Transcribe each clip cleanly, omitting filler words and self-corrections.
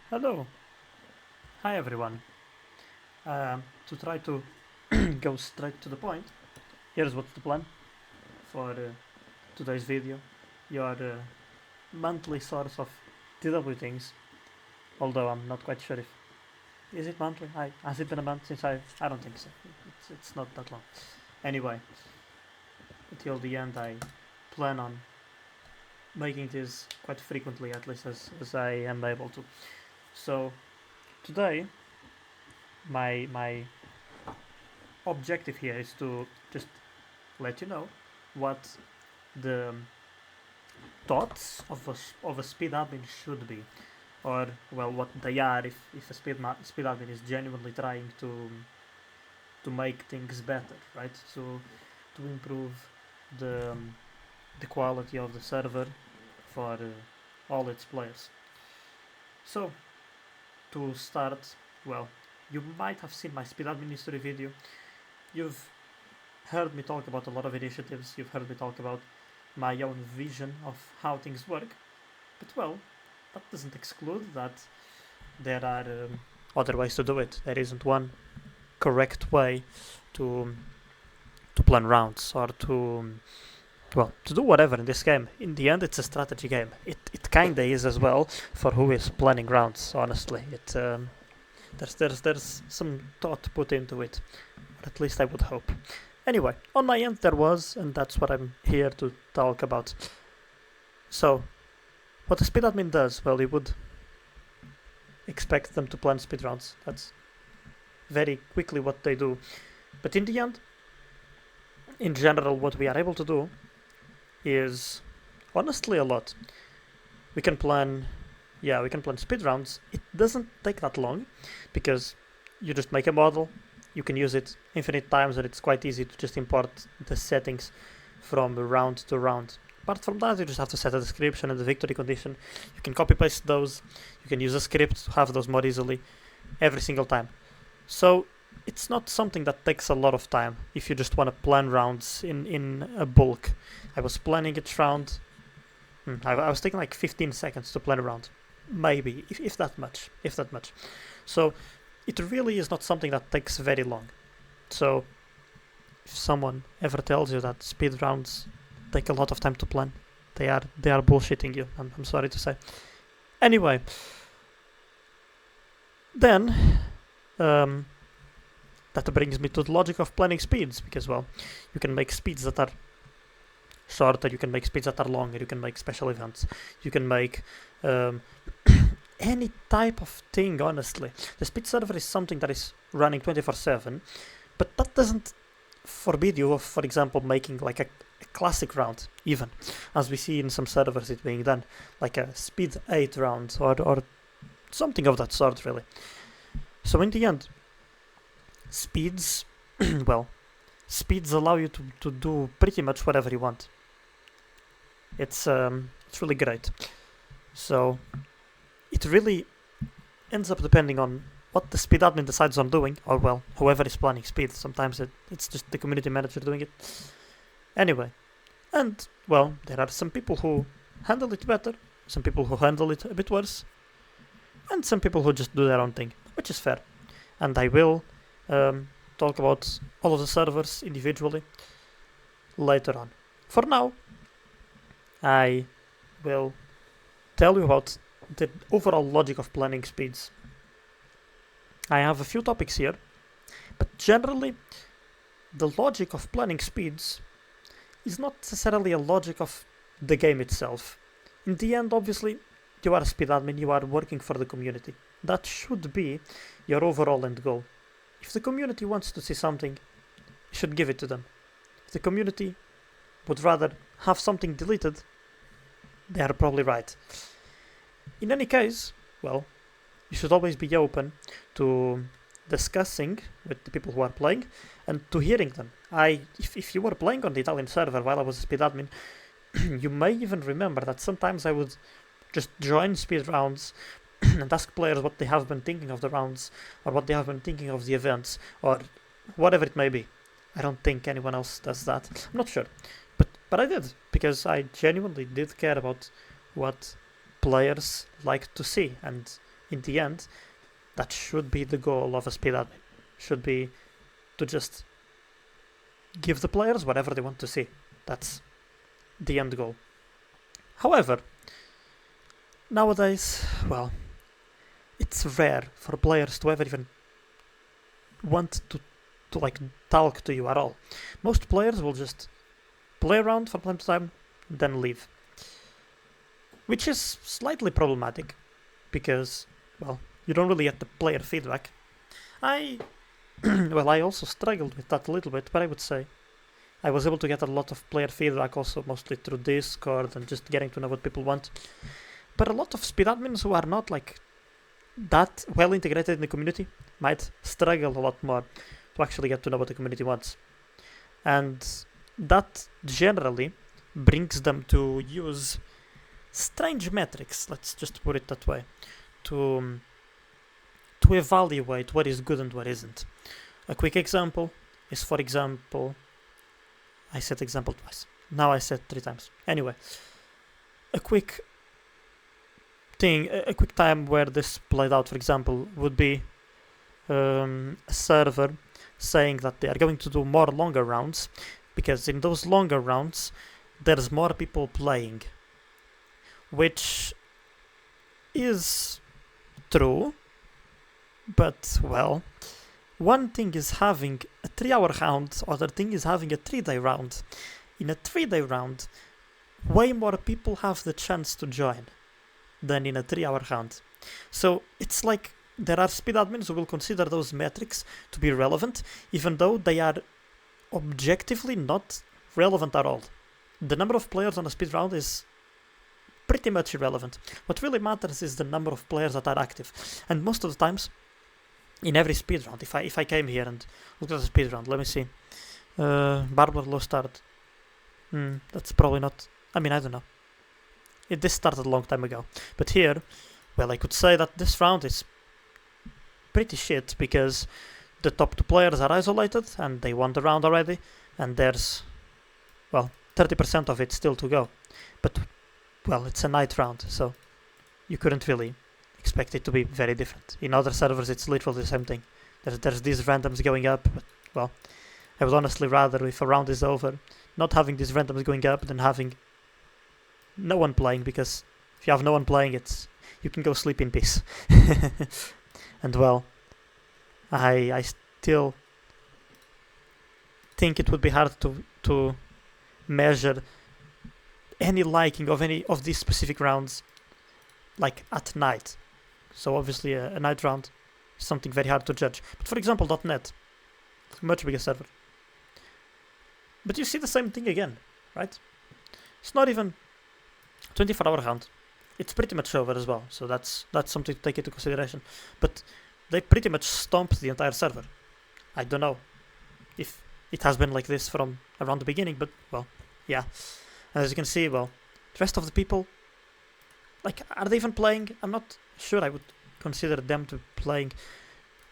Hello, hi everyone. To try to go straight to the point, here's what's the plan for today's video. Your monthly source of TW things, although I'm not quite sure if is it monthly. Has it been a month since I don't think so. It's not that long. Anyway, until the end, I plan on making this quite frequently, at least as I am able to. So today, my objective here is to just let you know what the thoughts of a speed admin should be, or well, what they are if a speed admin is genuinely trying to make things better, right? To improve the the quality of the server for all its players. So to start, well, you might have seen my speed admin history video. You've heard me talk about a lot of initiatives. You've heard me talk about my own vision of how things work. But well, that doesn't exclude that there are other ways to do it. There isn't one correct way to to plan rounds or to do whatever in this game. In the end, it's a strategy game. It kinda is as well for who is planning rounds. Honestly, there's some thought put into it, or at least I would hope. Anyway, on my end there was, and that's what I'm here to talk about. So, what a speed admin does, well, you would expect them to plan speedruns. That's very quickly what they do. But in the end, in general, what we are able to do is honestly a lot. We can plan, yeah, we can plan speedruns. It doesn't take that long because you just make a model, you can use it infinite times, and it's quite easy to just import the settings from round to round. Apart from that, you just have to set a description and the victory condition. You can copy paste those. You can use a script to have those more easily every single time. So it's not something that takes a lot of time if you just want to plan rounds in a bulk. I was planning each round. I was taking like 15 seconds to plan a round, maybe if that much, if that much. So it really is not something that takes very long. So if someone ever tells you that speed rounds take a lot of time to plan, they are bullshitting you. I'm sorry to say. Anyway, then that brings me to the logic of planning speeds, because well, you can make speeds that are shorter, you can make speeds that are longer, you can make special events, you can make any type of thing. Honestly, the speed server is something that is running 24/7, but that doesn't forbid you of, for example, making like a classic round, even as we see in some servers it being done, like a speed 8 round or something of that sort, really. So in the end, speeds, well, speeds allow you to do pretty much whatever you want. It's really great. So it really ends up depending on what the speed admin decides on doing, or well, whoever is planning speed. Sometimes it's just the community manager doing it. Anyway, and well, there are some people who handle it better, some people who handle it a bit worse, and some people who just do their own thing, which is fair. And I will talk about all of the servers individually later on. For now, I will tell you about the overall logic of planning speeds. I have a few topics here, but generally, the logic of planning speeds is not necessarily a logic of the game itself. In the end, obviously, you are a speed admin, you are working for the community. That should be your overall end goal. If the community wants to see something, you should give it to them. If the community would rather have something deleted, they are probably right. In any case, well, you should always be open to discussing with the people who are playing and to hearing them. If you were playing on the Italian server while I was a speed admin, you may even remember that sometimes I would just join speed rounds and ask players what they have been thinking of the rounds, or what they have been thinking of the events, or whatever it may be. I don't think anyone else does that. I'm not sure, but I did, because I genuinely did care about what players like to see and in the end, that should be the goal of a speed admin. Should be to just give the players whatever they want to see. That's the end goal. However, nowadays, well, it's rare for players to ever even want to like talk to you at all. Most players will just play around from time to time, then leave. Which is slightly problematic because, well, you don't really get the player feedback. I also struggled with that a little bit, but I would say I was able to get a lot of player feedback also mostly through Discord and just getting to know what people want. But a lot of speed admins who are not like that well integrated in the community might struggle a lot more to actually get to know what the community wants. And that generally brings them to use strange metrics, let's just put it that way, to evaluate what is good and what isn't. A quick example is, for example, I said example twice. Now I said 3 times. Anyway, a quick time where this played out, for example, would be a server saying that they are going to do more longer rounds because in those longer rounds there's more people playing, which is true, but well, one thing is having a 3-hour round, other thing is having a 3-day round. In a 3-day round, way more people have the chance to join than in a 3-hour round. So it's like there are speed admins who will consider those metrics to be relevant, even though they are objectively not relevant at all. The number of players on a speed round is pretty much irrelevant. What really matters is the number of players that are active. And most of the times, in every speed round, if I came here and looked at the speed round, let me see. Barbler low start. That's probably not. I mean, I don't know. This started a long time ago. But here, well, I could say that this round is pretty shit because the top 2 players are isolated and they won the round already, and there's, well, 30% of it still to go. But, well, it's a night round, so you couldn't really expect it to be very different. In other servers, it's literally the same thing. There's these randoms going up, but, well, I would honestly rather, if a round is over, not having these randoms going up than having no one playing, because if you have no one playing, you can go sleep in peace. And well, I still think it would be hard to measure any liking of any of these specific rounds like at night. So obviously a night round is something very hard to judge. But for example, .NET, much bigger server. But you see the same thing again, right? It's not even 24-hour round. It's pretty much over as well, so that's something to take into consideration. But they pretty much stomped the entire server. I don't know if it has been like this from around the beginning, but well, yeah. And as you can see, well, the rest of the people, like, are they even playing? I'm not sure I would consider them to be playing.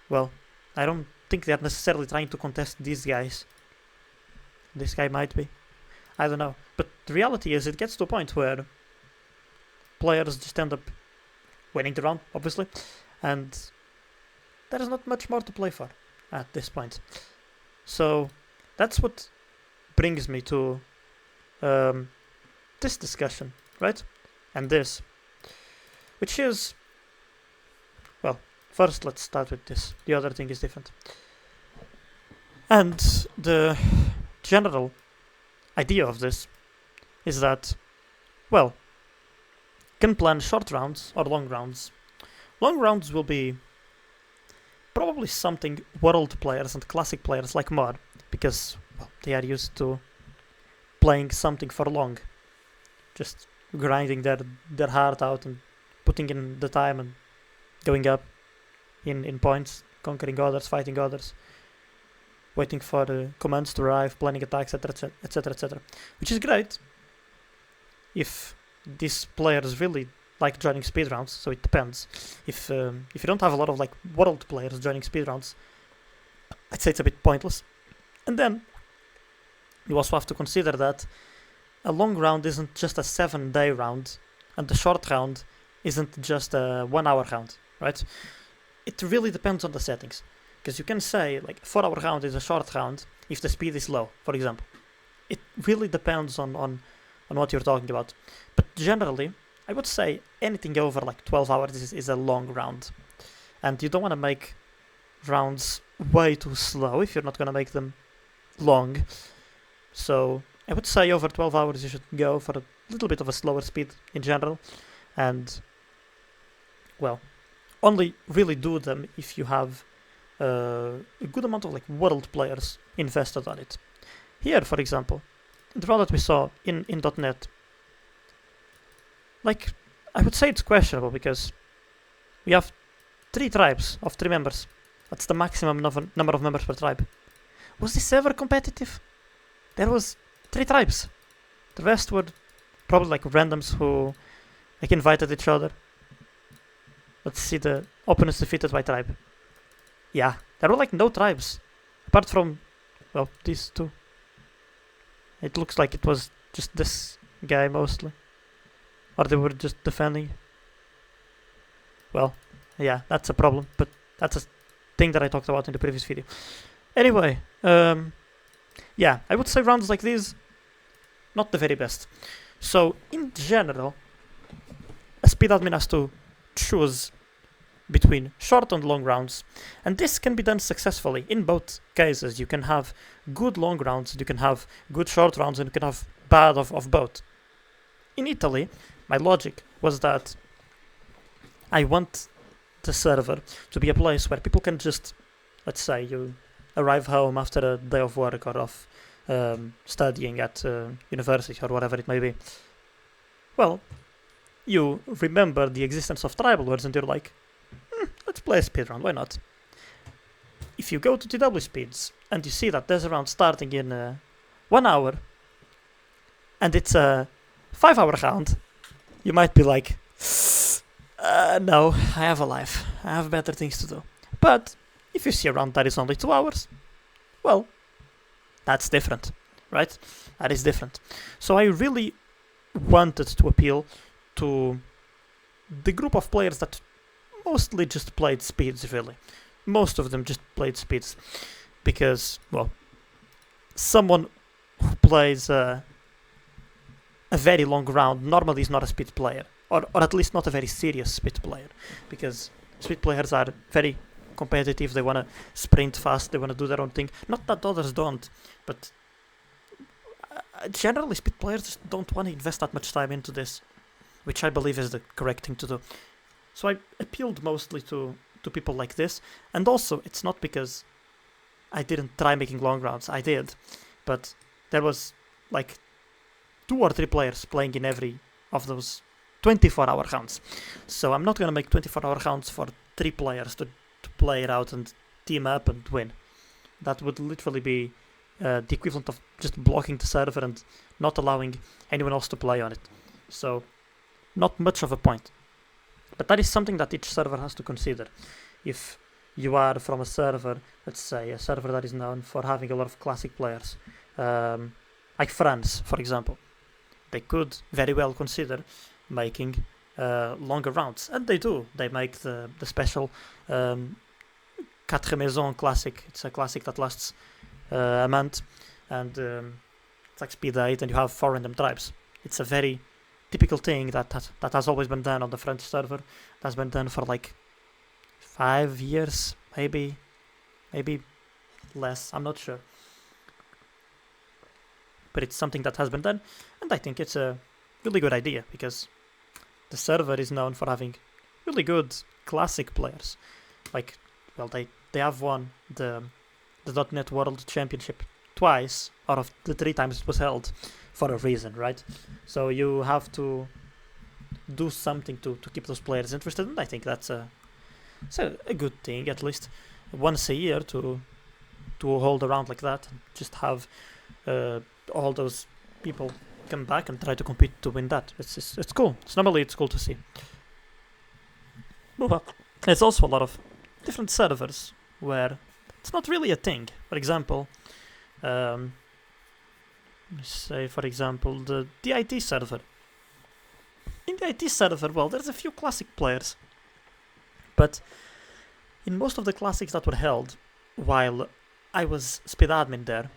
Well, I don't think they are necessarily trying to contest these guys. This guy might be. I don't know. But the reality is it gets to a point where players just end up winning the round, obviously, and there's not much more to play for at this point. So that's what brings me to this discussion, right? And this, which is, well, first let's start with this. The other thing is different. And the general idea of this is that, well, can plan short rounds or long rounds. Long rounds will be probably something world players and classic players like Mod, because, well, they are used to playing something for long, just grinding their heart out and putting in the time and going up in points, conquering others, fighting others, waiting for the commands to arrive, planning attacks, etc., etc., etc. Which is great if these players really like joining speed rounds. So it depends. If you don't have a lot of like world players joining speed rounds, I'd say it's a bit pointless. And then you also have to consider that a long round isn't just a 7-day round, and the short round isn't just a 1-hour round. right? It really depends on the settings, because you can say like 4-hour round is a short round if the speed is low, for example. It really depends on what you're talking about, but generally, I would say anything over like 12 hours is a long round, and you don't want to make rounds way too slow if you're not going to make them long. So I would say over 12 hours you should go for a little bit of a slower speed in general, and well, only really do them if you have a good amount of like world players invested on it. Here, for example, the round that we saw in .NET, like I would say it's questionable because we have 3 tribes of 3 members. That's the maximum number of members per tribe. Was this ever competitive? There was 3 tribes. The rest were probably like randoms who like invited each other. Let's see the opponents defeated by tribe. Yeah, there were like no tribes. Apart from, well, these 2. It looks like it was just this guy mostly. Or they were just defending. Well, yeah, that's a problem. But that's a thing that I talked about in the previous video. Anyway, yeah, I would say rounds like these, not the very best. So, in general, a speed admin has to choose between short and long rounds, and this can be done successfully in both cases. You can have good long rounds, you can have good short rounds, and you can have bad of both. In Italy, my logic was that I want the server to be a place where people can just, let's say you arrive home after a day of work or of studying at university or whatever it may be. Well, you remember the existence of tribal words and you're like, let's play a speedrun, why not? If you go to TW speeds and you see that there's a round starting in 1 hour and it's a 5-hour round, you might be like, no, I have a life, I have better things to do. But if you see a round that is only 2 hours, well, that's different, right? That is different. So I really wanted to appeal to the group of players that mostly just played speeds, really. Most of them just played speeds. Because, well, someone who plays a very long round normally is not a speed player. Or at least not a very serious speed player. Because speed players are very competitive, they want to sprint fast, they want to do their own thing. Not that others don't, but generally speed players just don't want to invest that much time into this, which I believe is the correct thing to do. So I appealed mostly to people like this, and also it's not because I didn't try making long rounds, I did, but there was like 2 or 3 players playing in every of those 24-hour rounds. So I'm not going to make 24-hour rounds for 3 players to play it out and team up and win. That would literally be the equivalent of just blocking the server and not allowing anyone else to play on it. So not much of a point. But that is something that each server has to consider. If you are from a server, let's say a server that is known for having a lot of classic players, like France, for example, they could very well consider making longer rounds, and they do. They make the special Quatre Maisons classic. It's a classic that lasts a month, and it's like speed 8, and you have 4 random tribes. It's a very typical thing that has always been done on the French server. That's been done for like 5 years, maybe less. I'm not sure, but it's something that has been done, and I think it's a really good idea because the server is known for having really good classic players. Like, well, they have won the .NET World Championship twice out of the 3 times it was held for a reason, right? So you have to do something to keep those players interested, and I think that's a good thing, at least once a year to hold a round like that and just have all those people come back and try to compete to win that. It's cool. It's cool to see. But well, there's also a lot of different servers where it's not really a thing. For example, say for example the IT server. In the IT server, well, there's a few classic players, But in most of the classics that were held while I was speed admin there,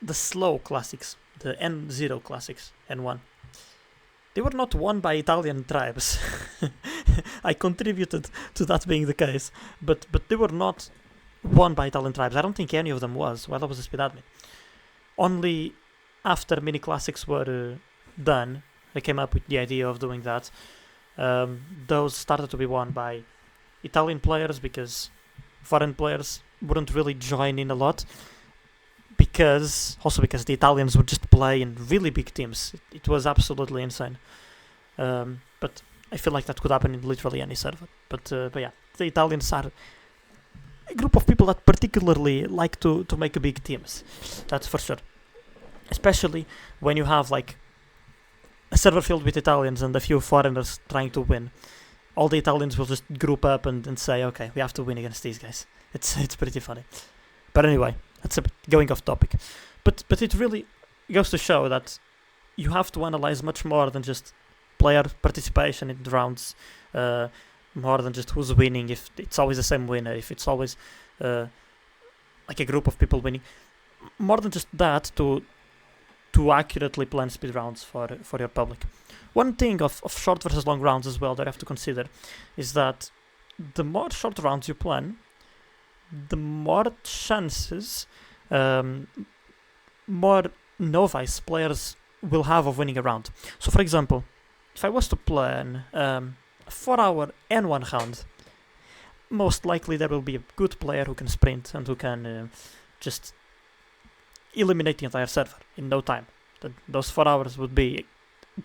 the slow classics, the N0 classics, N1, they were not won by Italian tribes. I contributed to that being the case, but they were not won by Italian tribes. I don't think any of them was while I was a speed admin. Only after mini classics were done, I came up with the idea of doing that. Those started to be won by Italian players because foreign players wouldn't really join in a lot. Because the Italians would just play in really big teams. It was absolutely insane. But I feel like that could happen in literally any server. But yeah, the Italians are a group of people that particularly like to make big teams. That's for sure. Especially when you have like a server filled with Italians and a few foreigners trying to win. All the Italians will just group up and say, okay, we have to win against these guys. It's pretty funny. But anyway, that's a bit going off topic. But it really goes to show that you have to analyze much more than just player participation in the rounds, more than just who's winning, if it's always the same winner, if it's always like a group of people winning. More than just that to accurately plan speed rounds for your public. One thing of short versus long rounds as well that you have to consider is that the more short rounds you plan, the more chances more novice players will have of winning a round. So for example, if I was to plan a 4-hour N1 round, most likely there will be a good player who can sprint and who can just eliminate the entire server in no time. Those 4 hours would be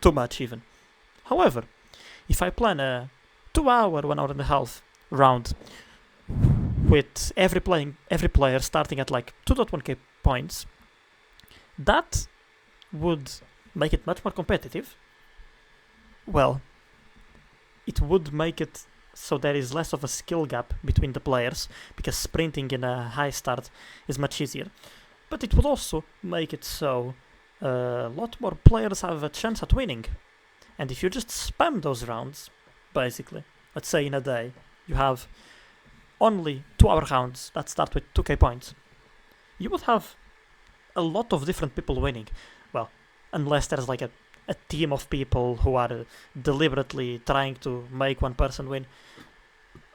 too much even. However, if I plan a 2-hour, 1 hour and a half round with every player starting at like 2.1k points, that would make it much more competitive. Well, it would make it so there is less of a skill gap between the players, because sprinting in a high start is much easier. But it would also make it so a lot more players have a chance at winning. And if you just spam those rounds, basically, let's say in a day, you have only 2-hour rounds that start with 2k points, you would have a lot of different people winning. Well, unless there's like a team of people who are deliberately trying to make one person win.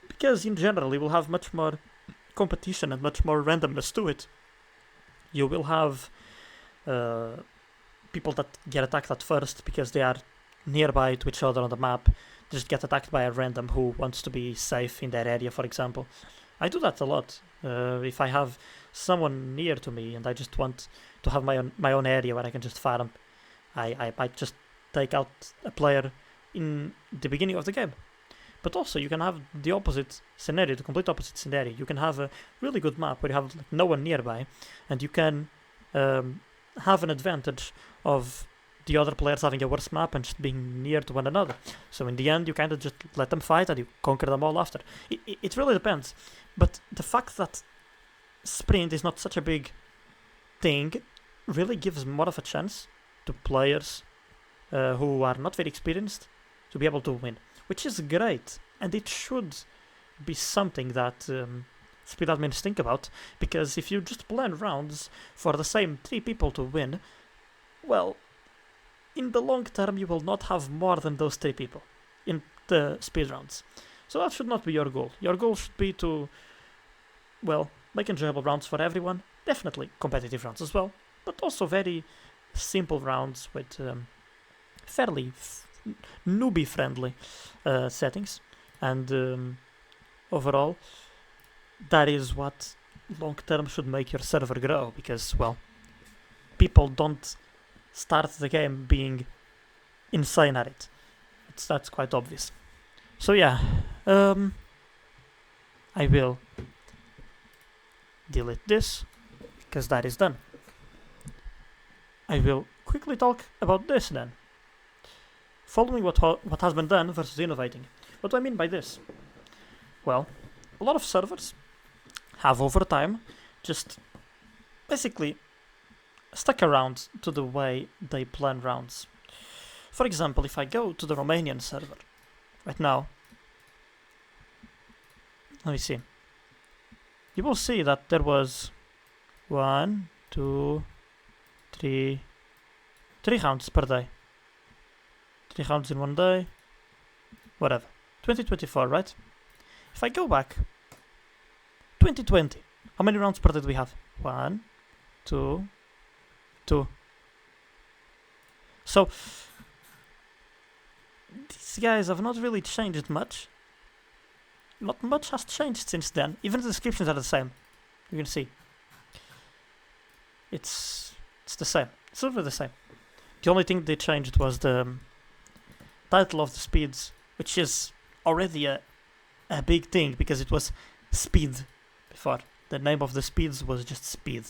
Because in general, you will have much more competition and much more randomness to it. You will have people that get attacked at first because they are nearby to each other on the map, just get attacked by a random who wants to be safe in their area, for example. I do that a lot. If I have someone near to me and I just want to have my own area where I can just farm, I might just take out a player in the beginning of the game. But also you can have the opposite scenario, the complete opposite scenario. You can have a really good map where you have like no one nearby, and you can have an advantage of the other players having a worse map and just being near to one another. So in the end, you kind of just let them fight and you conquer them all after. It really depends. But the fact that sprint is not such a big thing really gives more of a chance to players who are not very experienced to be able to win, which is great. And it should be something that speed admins think about, because if you just plan rounds for the same 3 people to win, well, in the long term, you will not have more than those 3 people in the speed rounds. So that should not be your goal. Your goal should be to, well, make enjoyable rounds for everyone. Definitely competitive rounds as well, but also very simple rounds with fairly newbie-friendly settings. And overall, that is what long-term should make your server grow, because, well, people don't start the game being insane at it. That's quite obvious. So yeah, I will delete this, because that is done. I will quickly talk about this then. Following what has been done versus innovating. What do I mean by this? Well, a lot of servers have over time just basically stuck around to the way they plan rounds. For example, if I go to the Romanian server right now, let me see. You will see that there was 1, 2, 3 rounds per day. 3 rounds in one day. Whatever. 2024, right? If I go back, 2020, how many rounds per day do we have? 1, 2, 2. So, these guys have not really changed much. Not much has changed since then. Even the descriptions are the same. You can see. It's the same. It's over the same. The only thing they changed was the title of the speeds, which is already a big thing because it was speed before. The name of the speeds was just speed,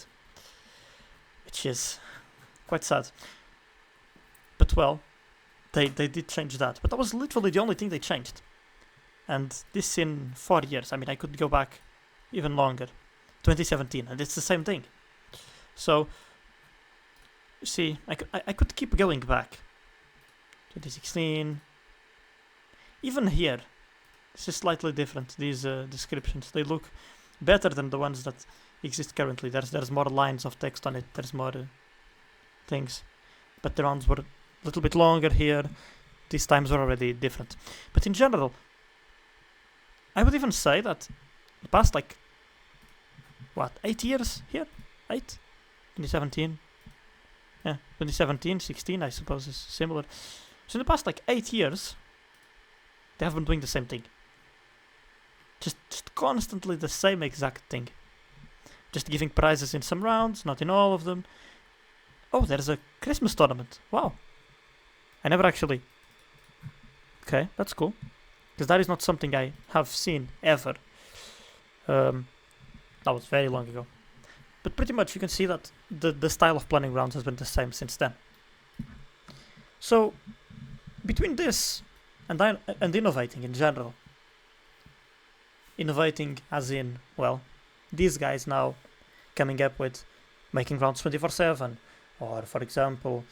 which is quite sad. But well, they did change that. But that was literally the only thing they changed. And this in 4 years. I mean, I could go back even longer. 2017, and it's the same thing. So, you see, I could keep going back. 2016. Even here, this is slightly different. These descriptions, they look better than the ones that exist currently. There's more lines of text on it. There's more things. But the rounds were a little bit longer here. These times were already different. But in general, I would even say that the past, 8 years here? 8? 2017? Yeah, 2017, 16, I suppose is similar. So in the past, 8 years, they have been doing the same thing. Just constantly the same exact thing. Just giving prizes in some rounds, not in all of them. Oh, there's a Christmas tournament. Wow. I never actually... Okay, that's cool. Because that is not something I have seen ever. That was very long ago. But pretty much you can see that the style of planning rounds has been the same since then. So, between this and innovating in general, innovating as in, well, these guys now coming up with making rounds 24/7, or for example,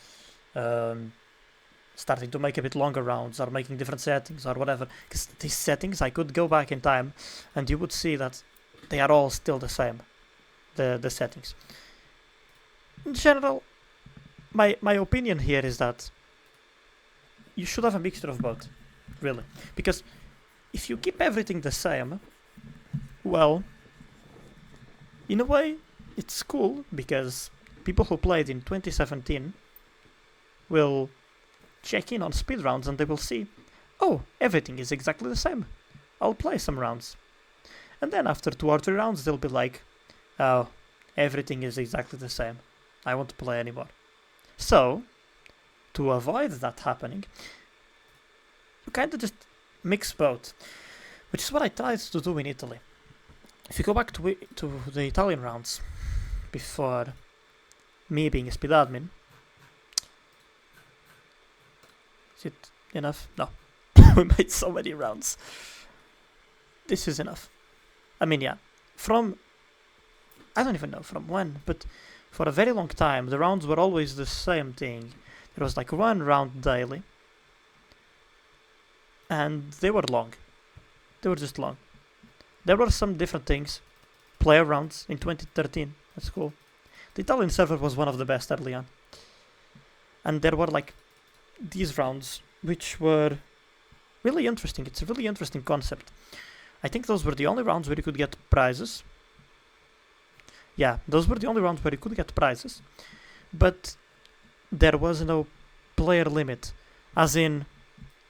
starting to make a bit longer rounds or making different settings or whatever. Because these settings, I could go back in time and you would see that they are all still the same, the settings. In general, my opinion here is that you should have a mixture of both, really. Because if you keep everything the same, well, in a way, it's cool because people who played in 2017 will check in on speed rounds and they will see, oh, everything is exactly the same. I'll play some rounds. And then after 2 or 3 rounds, they'll be like, oh, everything is exactly the same. I won't play anymore. So, to avoid that happening, you kind of just mix both, which is what I tried to do in Italy. If you go back to the Italian rounds, before me being a speed admin, is it enough? No. We made so many rounds. This is enough. I mean, yeah, I don't even know from when, but for a very long time, the rounds were always the same thing. There was 1 round daily, and they were long. They were just long. There were some different things. Player rounds in 2013, that's cool. The Italian server was one of the best early on. And there were these rounds, which were really interesting. It's a really interesting concept. I think those were the only rounds where you could get prizes. Yeah, those were the only rounds where you could get prizes. But there was no player limit. As in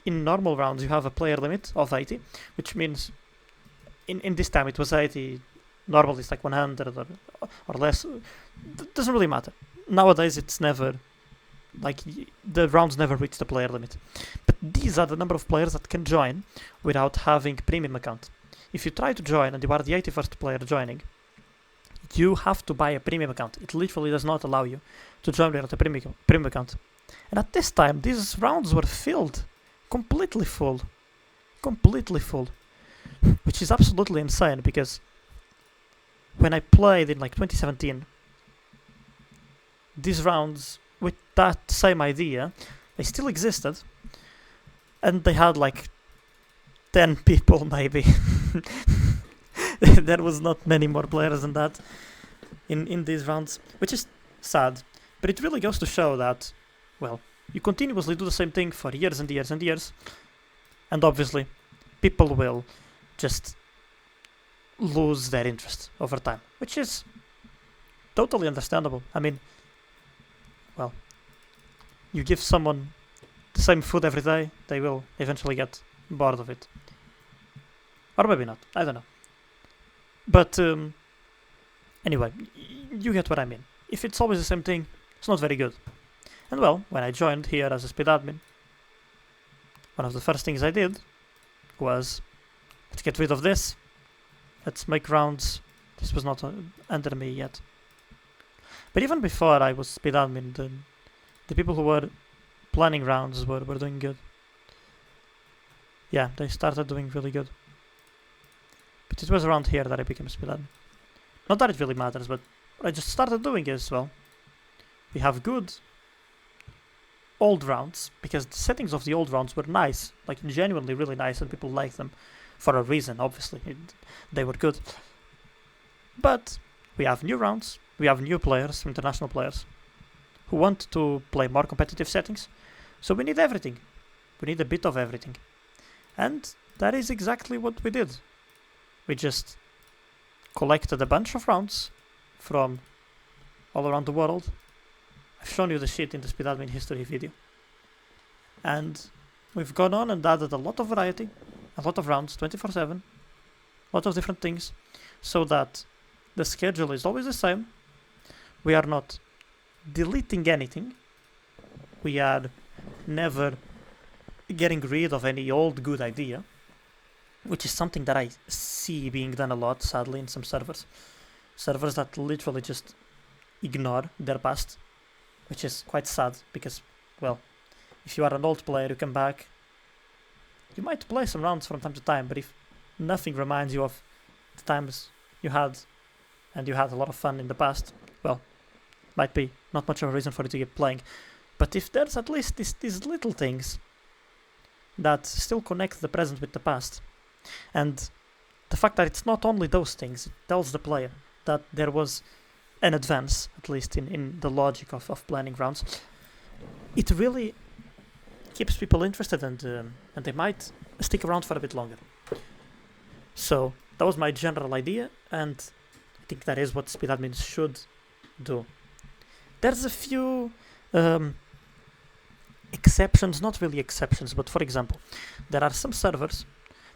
normal rounds you have a player limit of 80, which means in this time it was 80. Normally it's 100 or less. Doesn't really matter. Nowadays it's never... the rounds never reach the player limit. But these are the number of players that can join without having premium account. If you try to join and you are the 81st player joining, you have to buy a premium account. It literally does not allow you to join without a premium account. And at this time, these rounds were filled. Completely full. Completely full. Which is absolutely insane, because when I played in 2017, these rounds with that same idea, they still existed, and they had 10 people maybe. there was not many more players than that in these rounds, which is sad. But it really goes to show that, well, you continuously do the same thing for years and years and years, and obviously people will just lose their interest over time, which is totally understandable. I mean, well, you give someone the same food every day, they will eventually get bored of it. Or maybe not, I don't know. But anyway, you get what I mean. If it's always the same thing, it's not very good. And well, when I joined here as a speed admin, one of the first things I did was, let's get rid of this, let's make rounds. This was not under me yet. But even before I was speed admin, the people who were planning rounds were doing good. Yeah, they started doing really good. But it was around here that I became speed admin. Not that it really matters, but what I just started doing is, well, we have good old rounds, because the settings of the old rounds were nice, like genuinely really nice, and people liked them for a reason, obviously. They were good. But we have new rounds, we have new players, international players, who want to play more competitive settings, so we need everything. We need a bit of everything. And that is exactly what we did. We just collected a bunch of rounds from all around the world. I've shown you the shit in the speed admin history video. And we've gone on and added a lot of variety, a lot of rounds, 24/7, a lot of different things, so that the schedule is always the same. We are not deleting anything. We are never getting rid of any old good idea, which is something that I see being done a lot, sadly, in some servers. Servers that literally just ignore their past, which is quite sad, because, well, if you are an old player, you come back, you might play some rounds from time to time, but if nothing reminds you of the times you had, and you had a lot of fun in the past, well, might be not much of a reason for you to keep playing. But if there's at least these little things that still connect the present with the past, and the fact that it's not only those things, it tells the player that there was an advance, at least in the logic of planning rounds, it really keeps people interested, and they might stick around for a bit longer. So that was my general idea, and I think that is what speed admins should do. There's a few exceptions, not really exceptions, but for example, there are some servers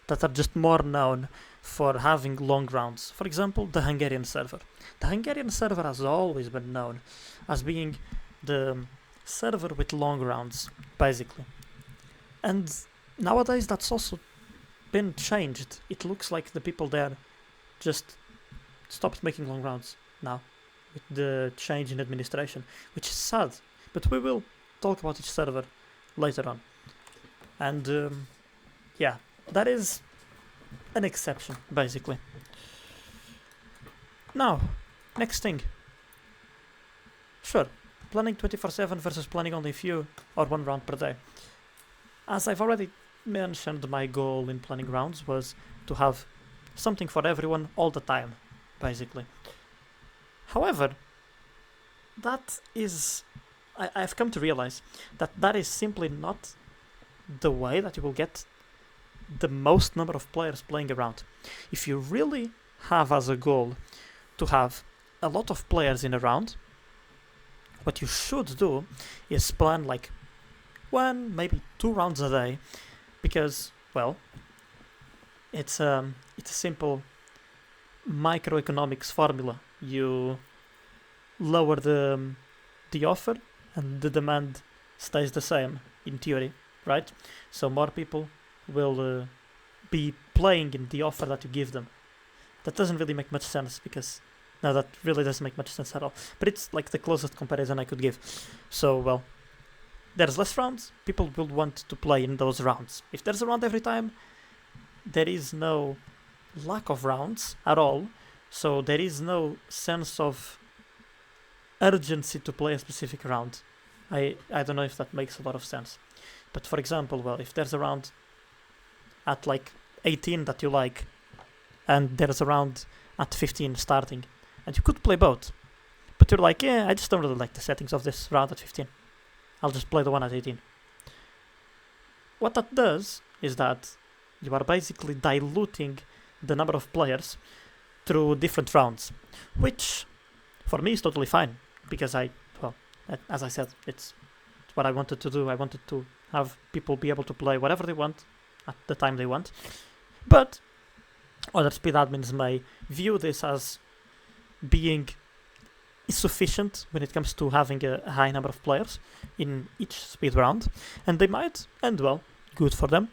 that are just more known for having long rounds. For example, the Hungarian server. The Hungarian server has always been known as being the server with long rounds, basically. And nowadays that's also been changed. It looks like the people there just stopped making long rounds now, with the change in administration, which is sad. But we will talk about each server later on. And yeah, that is an exception, basically. Now, next thing. Sure, planning 24/7 versus planning only a few or one round per day. As I've already mentioned, my goal in planning rounds was to have something for everyone all the time, basically. However, that is... I've come to realize that that is simply not the way that you will get the most number of players playing around. If you really have as a goal to have a lot of players in a round, what you should do is plan like 1, maybe 2 rounds a day, because, well, it's a simple microeconomics formula. You lower the offer and the demand stays the same, in theory, right? So more people will be playing in the offer that you give them. That doesn't really make much sense, because no, that really doesn't make much sense at all. But it's like the closest comparison I could give. So, well, there's less rounds, people will want to play in those rounds. If there's a round every time, there is no lack of rounds at all, so there is no sense of urgency to play a specific round. I don't know if that makes a lot of sense. But for example, well, if there's a round at like 18 that you like, and there's a round at 15 starting, and you could play both, but you're like, yeah, I just don't really like the settings of this round at 15. I'll just play the one at 18. What that does is that you are basically diluting the number of players through different rounds, which for me is totally fine, because as I said, it's what I wanted to do. I wanted to have people be able to play whatever they want at the time they want. But other speed admins may view this as being insufficient when it comes to having a high number of players in each speed round, and they might, and well, good for them,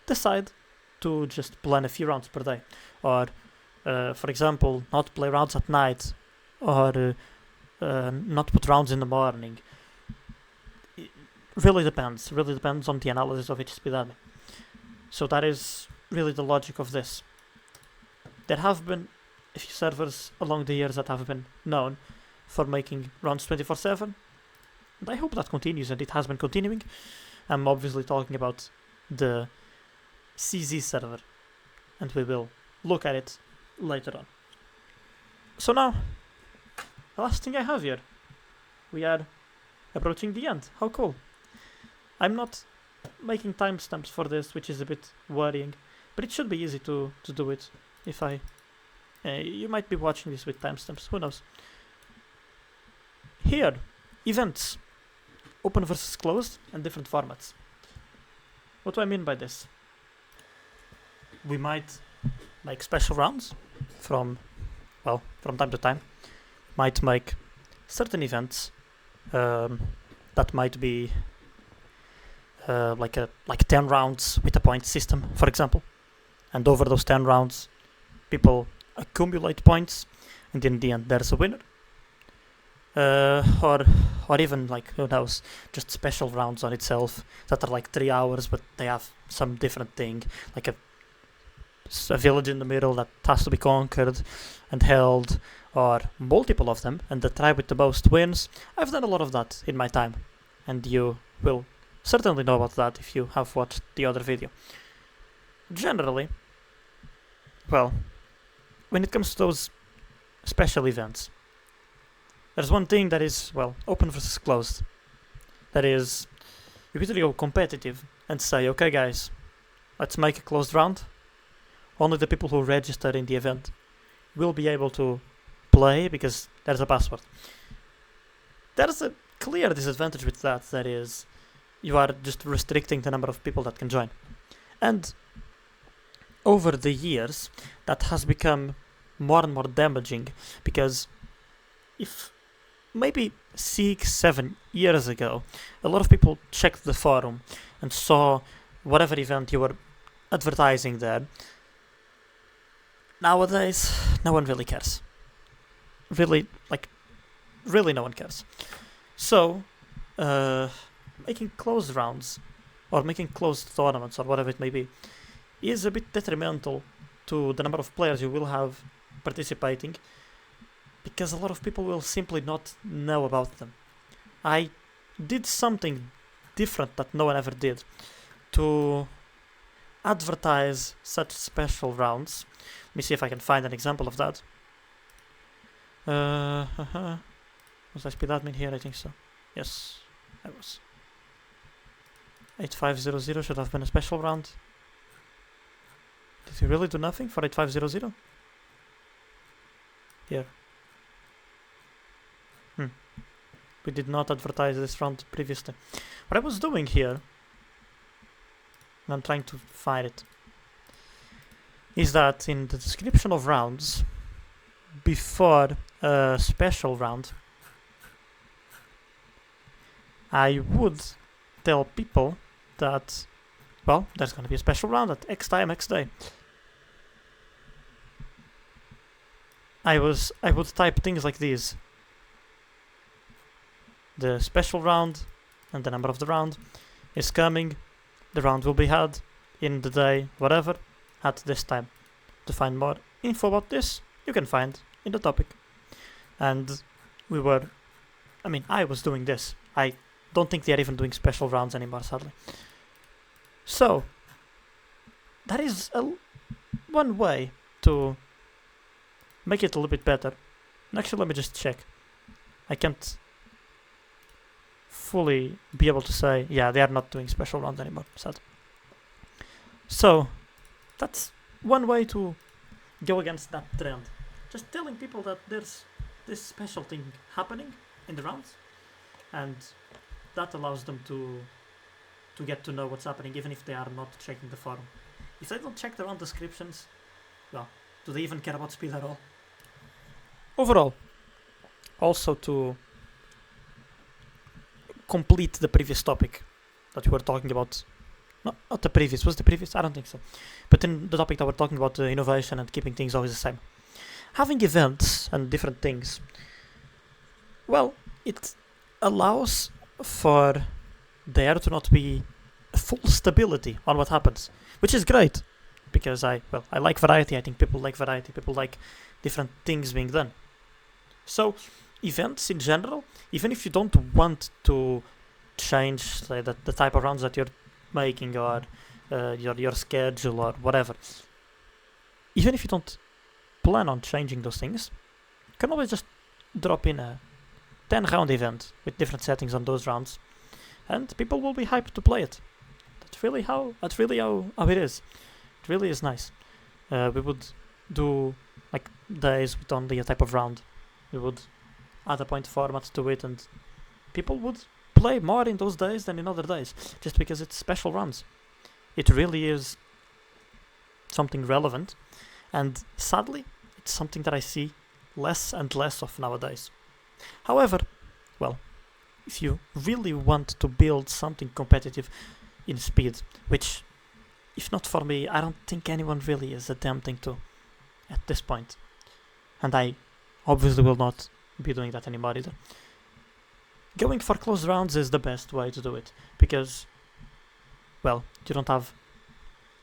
decide to just plan a few rounds per day, or for example, not play rounds at night, or not put rounds in the morning. It really depends on the analysis of each speed admin. So that is really the logic of this. There have been a few servers along the years that have been known for making rounds 24/7, and I hope that continues, and it has been continuing. I'm obviously talking about the CZ server, and we will look at it later on. So now, the last thing I have here, we are approaching the end. How cool. I'm not making timestamps for this, which is a bit worrying, but it should be easy to do it. If you might be watching this with timestamps, who knows. Here, events, open versus closed, and different formats. What do I mean by this? We might make special rounds from time to time. Might make certain events that might be like 10 rounds with a point system, for example. And over those 10 rounds, people accumulate points, and in the end there's a winner. Or even, like, who knows, just special rounds on itself that are like 3 hours, but they have some different thing, like a village in the middle that has to be conquered and held, or multiple of them, and the tribe with the most wins. I've done a lot of that in my time, and you will certainly know about that if you have watched the other video. Generally, well, when it comes to those special events, there's one thing that is, well, open versus closed. That is, you usually go competitive and say, okay guys, let's make a closed round. Only the people who register in the event will be able to play because there's a password. There's a clear disadvantage with that, that is, you are just restricting the number of people that can join. And over the years, that has become more and more damaging, because if maybe 6-7 years ago, a lot of people checked the forum and saw whatever event you were advertising there. Nowadays, no one really cares. Really no one cares. So, making closed rounds, or making closed tournaments, or whatever it may be, is a bit detrimental to the number of players you will have participating, because a lot of people will simply not know about them. I did something different that no one ever did to advertise such special rounds. Let me see if I can find an example of that. Was I speed admin here? I think so. Yes, I was. 8500 should have been a special round. Did he really do nothing for 8500? Here. We did not advertise this round previously. What I was doing here, and I'm trying to find it, is that in the description of rounds, before a special round, I would tell people that, well, there's going to be a special round at X time, X day. I would type things like these. The special round and the number of the round is coming. The round will be had in the day, whatever, at this time. To find more info about this, you can find in the topic. And I was doing this. I don't think they are even doing special rounds anymore, sadly. So, that is one way to make it a little bit better. And actually, let me just check. I can't fully be able to say, yeah, they are not doing special rounds anymore. Sad. So, that's one way to go against that trend. Just telling people that there's this special thing happening in the rounds, and that allows them to get to know what's happening, even if they are not checking the forum. If they don't check the round descriptions, well, do they even care about speed at all? Overall, also to complete the previous topic that we were talking about. No, not the previous. Was the previous? I don't think so. But in the topic that we're talking about, innovation and keeping things always the same. Having events and different things, well, it allows for there to not be full stability on what happens, which is great, because I like variety. I think people like variety. People like different things being done. So events in general, even if you don't want to change, say, the type of rounds that you're making, or your schedule or whatever, even if you don't plan on changing those things, you can always just drop in a 10 round event with different settings on those rounds, and people will be hyped to play it. That's really how it is. It really is nice. We would do like days with only a type of round. We would add a point format to it, and people would play more in those days than in other days, just because it's special rounds. It really is something relevant, and sadly, it's something that I see less and less of nowadays. However, well, if you really want to build something competitive in speed, which, if not for me, I don't think anyone really is attempting to at this point, and I obviously will not be doing that anymore either. Going for close rounds is the best way to do it, because, well, you don't have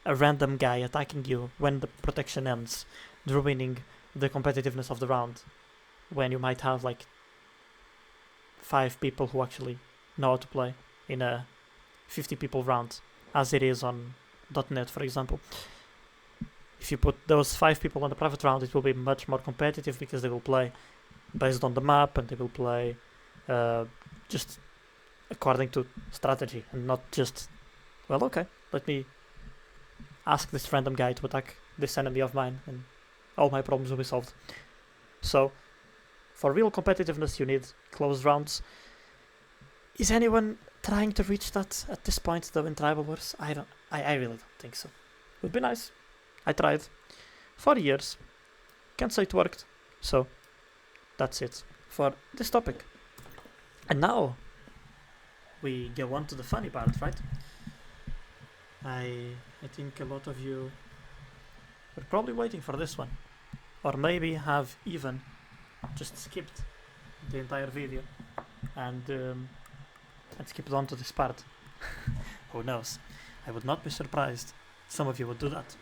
a random guy attacking you when the protection ends, ruining the competitiveness of the round, when you might have like 5 people who actually know how to play in a 50 people round, as it is on .NET, for example. If you put those 5 people on the private round, it will be much more competitive, because they will play based on the map, and they will play just according to strategy, and not just, well, okay, let me ask this random guy to attack this enemy of mine, and all my problems will be solved. So, for real competitiveness, you need close rounds. Is anyone trying to reach that at this point, though, in Tribal Wars? I really don't think so. It would be nice. I tried for years. Can't say it worked. So, that's it for this topic. And now we go on to the funny part, right? I think a lot of you were probably waiting for this one, or maybe have even just skipped the entire video and skipped on to this part. Who knows? I would not be surprised some of you would do that,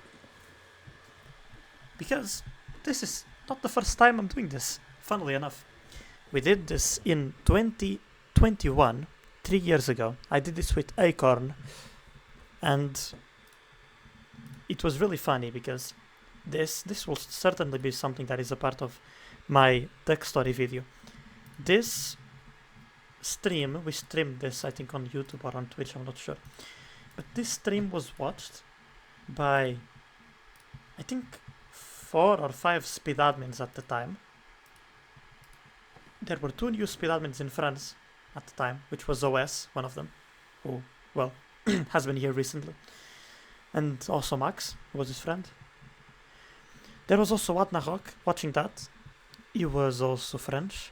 because this is not the first time I'm doing this, funnily enough. We did this in 2021, 3 years ago. I did this with Acorn, and it was really funny, because this will certainly be something that is a part of my tech story video. This stream, we streamed this, I think, on YouTube or on Twitch, I'm not sure, but this stream was watched by, I think, 4 or 5 speed admins at the time. There were 2 new speed admins in France at the time, which was OS, one of them, who, well, has been here recently, and also Max, who was his friend. There was also Adnarok watching that. He was also French.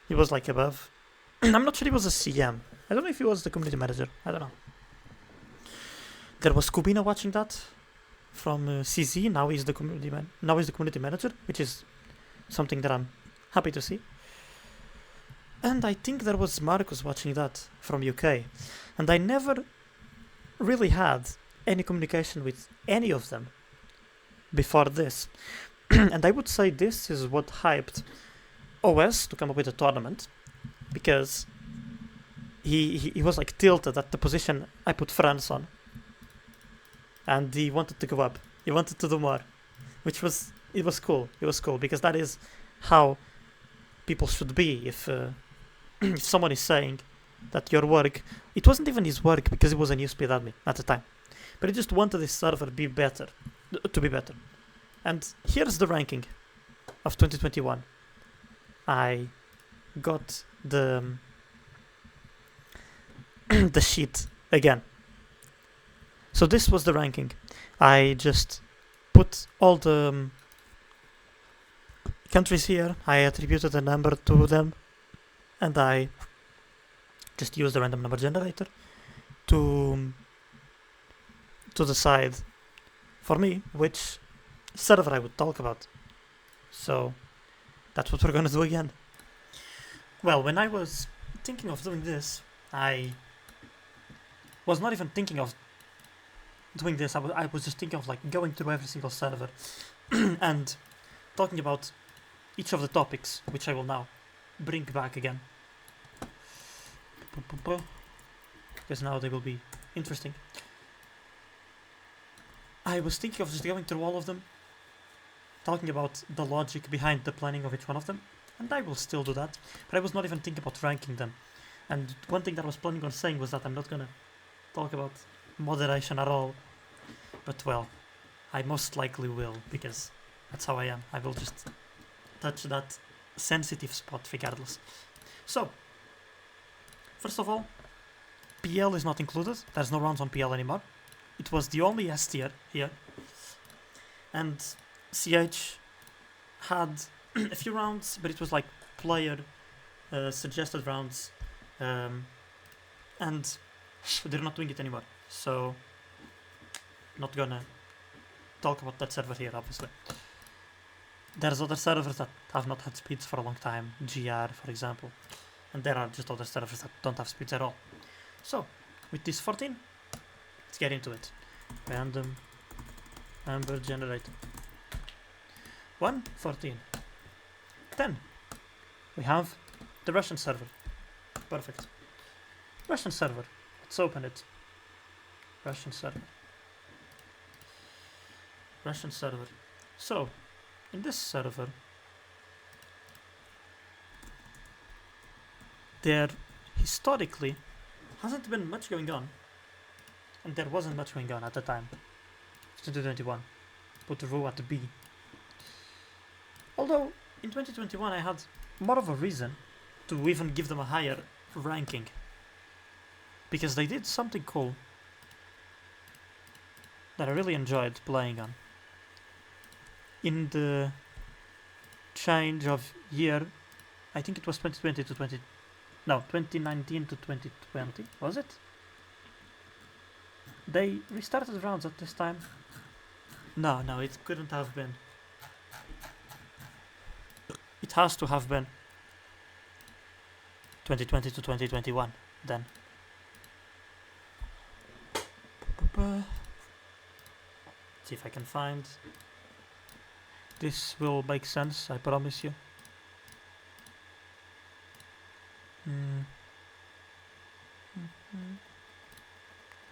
He was like above. I'm not sure he was a CM. I don't know if he was the community manager. I don't know. There was Kubina watching that from CZ. Now he's the community manager, which is something that I'm happy to see. And I think there was Marcus watching that from UK. And I never really had any communication with any of them before this. And I would say this is what hyped OS to come up with a tournament, because he was like tilted at the position I put France on, and he wanted to go up. He wanted to do more. which was it was cool. It was cool because that is how people should be. If if someone is saying that your work, it wasn't even his work because it was a new speed admin at the time, but he just wanted his server to be better. And here's the ranking of 2021. I got the the sheet again. So this was the ranking. I just put all the countries here. I attributed a number to them, and I just used the random number generator to decide for me which server I would talk about. So that's what we're gonna do again. Well, when I was thinking of doing this, I was not even thinking of doing this. I was just thinking of like going through every single server and talking about each of the topics, which I will now bring back again, because now they will be interesting. I was thinking of just going through all of them, talking about the logic behind the planning of each one of them, and I will still do that, but I was not even thinking about ranking them. And one thing that I was planning on saying was that I'm not gonna talk about moderation at all, but well, I most likely will, because that's how I am. I will just touch that sensitive spot regardless. So, first of all, PL is not included. There's no rounds on PL anymore. It was the only S tier here, and CH had a few rounds, but it was like player suggested rounds, and they're not doing it anymore. So, not gonna talk about that server here, obviously. There's other servers that have not had speeds for a long time, GR for example, and there are just other servers that don't have speeds at all. So, with this 14, let's get into it. Random number generator. 1, 14. 10. We have the Russian server. Perfect. Russian server. Let's open it. Russian server. Russian server. So, in this server, there historically hasn't been much going on, and there wasn't much going on at the time. 2021. Put the row at B. Although in 2021 I had more of a reason to even give them a higher ranking, because they did something cool that I really enjoyed playing on. In the change of year, I think it was 2019 to 2020, was it? They restarted rounds at this time. No, it couldn't have been. It has to have been 2020 to 2021 then. See if I can find. This will make sense, I promise you.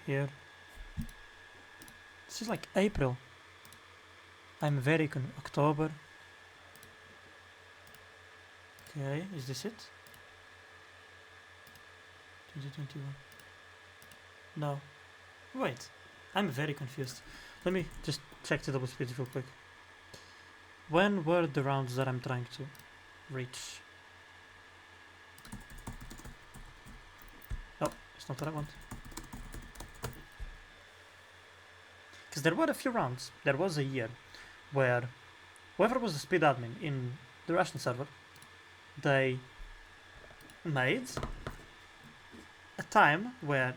Here. This is like April. I'm very October. Okay, is this it? 2021. No. Wait. I'm very confused. Let me just check the double speed real quick. When were the rounds that I'm trying to reach? Oh, it's not what I want. Because there were a few rounds. There was a year where whoever was the speed admin in the Russian server, they made a time where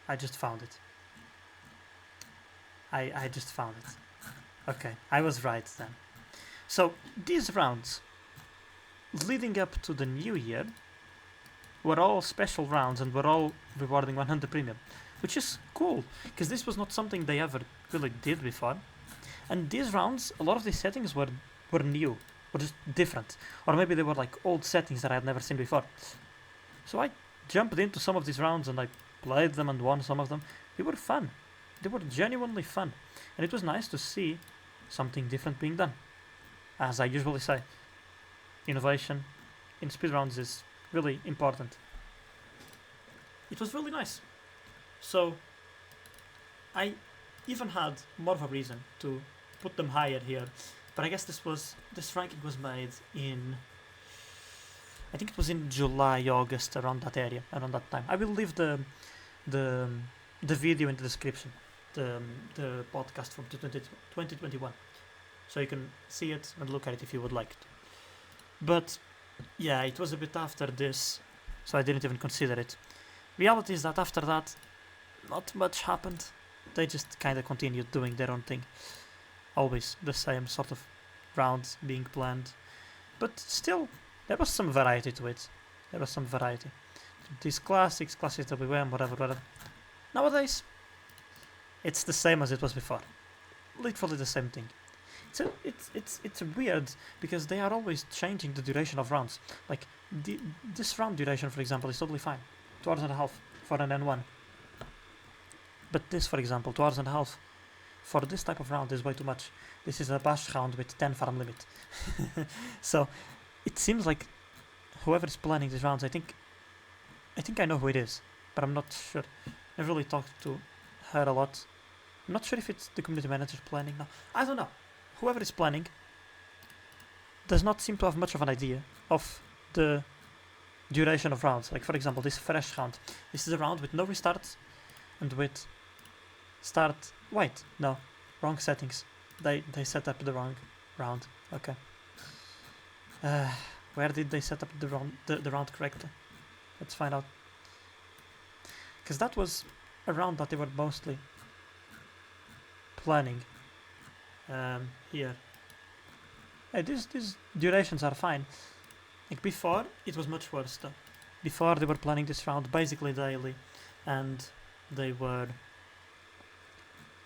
I just found it. I just found it. Okay, I was right then. So these rounds leading up to the new year were all special rounds and were all rewarding 100 premium, which is cool because this was not something they ever really did before. And these rounds, a lot of these settings were new, or just different, or maybe they were like old settings that I had never seen before. So I jumped into some of these rounds and I played them and won some of them. They were fun. They were genuinely fun, and it was nice to see something different being done. As I usually say, innovation in speedruns is really important. It was really nice. So I even had more of a reason to put them higher here, but I guess this ranking was made in, I think it was in July, August, around that area, around that time. I will leave the the video in the description, the podcast from 2021, so you can see it and look at it if you would like to. But yeah, it was a bit after this, so I didn't even consider it. Reality is that after that, not much happened. They just kind of continued doing their own thing. Always the same sort of rounds being planned. But still, there was some variety to it. There was some variety. These classics WM, whatever. Nowadays, it's the same as it was before. Literally the same thing. So it's weird because they are always changing the duration of rounds. Like this round duration, for example, is totally fine. 2 hours and a half for an N1. But this, for example, 2 hours and a half for this type of round is way too much. This is a bash round with 10 farm limit. So it seems like whoever is planning these rounds, I think I know who it is, but I'm not sure. I've really talked to her a lot. I'm not sure if it's the community manager planning now. I don't know. Whoever is planning does not seem to have much of an idea of the duration of rounds. Like, for example, this fresh round. This is a round with no restarts and with start. Wait, no, wrong settings. They set up the wrong round. Okay. Where did they set up the round correctly? Let's find out. Because that was a round that they were mostly planning. Here. Hey, these durations are fine. Like before, it was much worse though. Before they were planning this round basically daily, and they were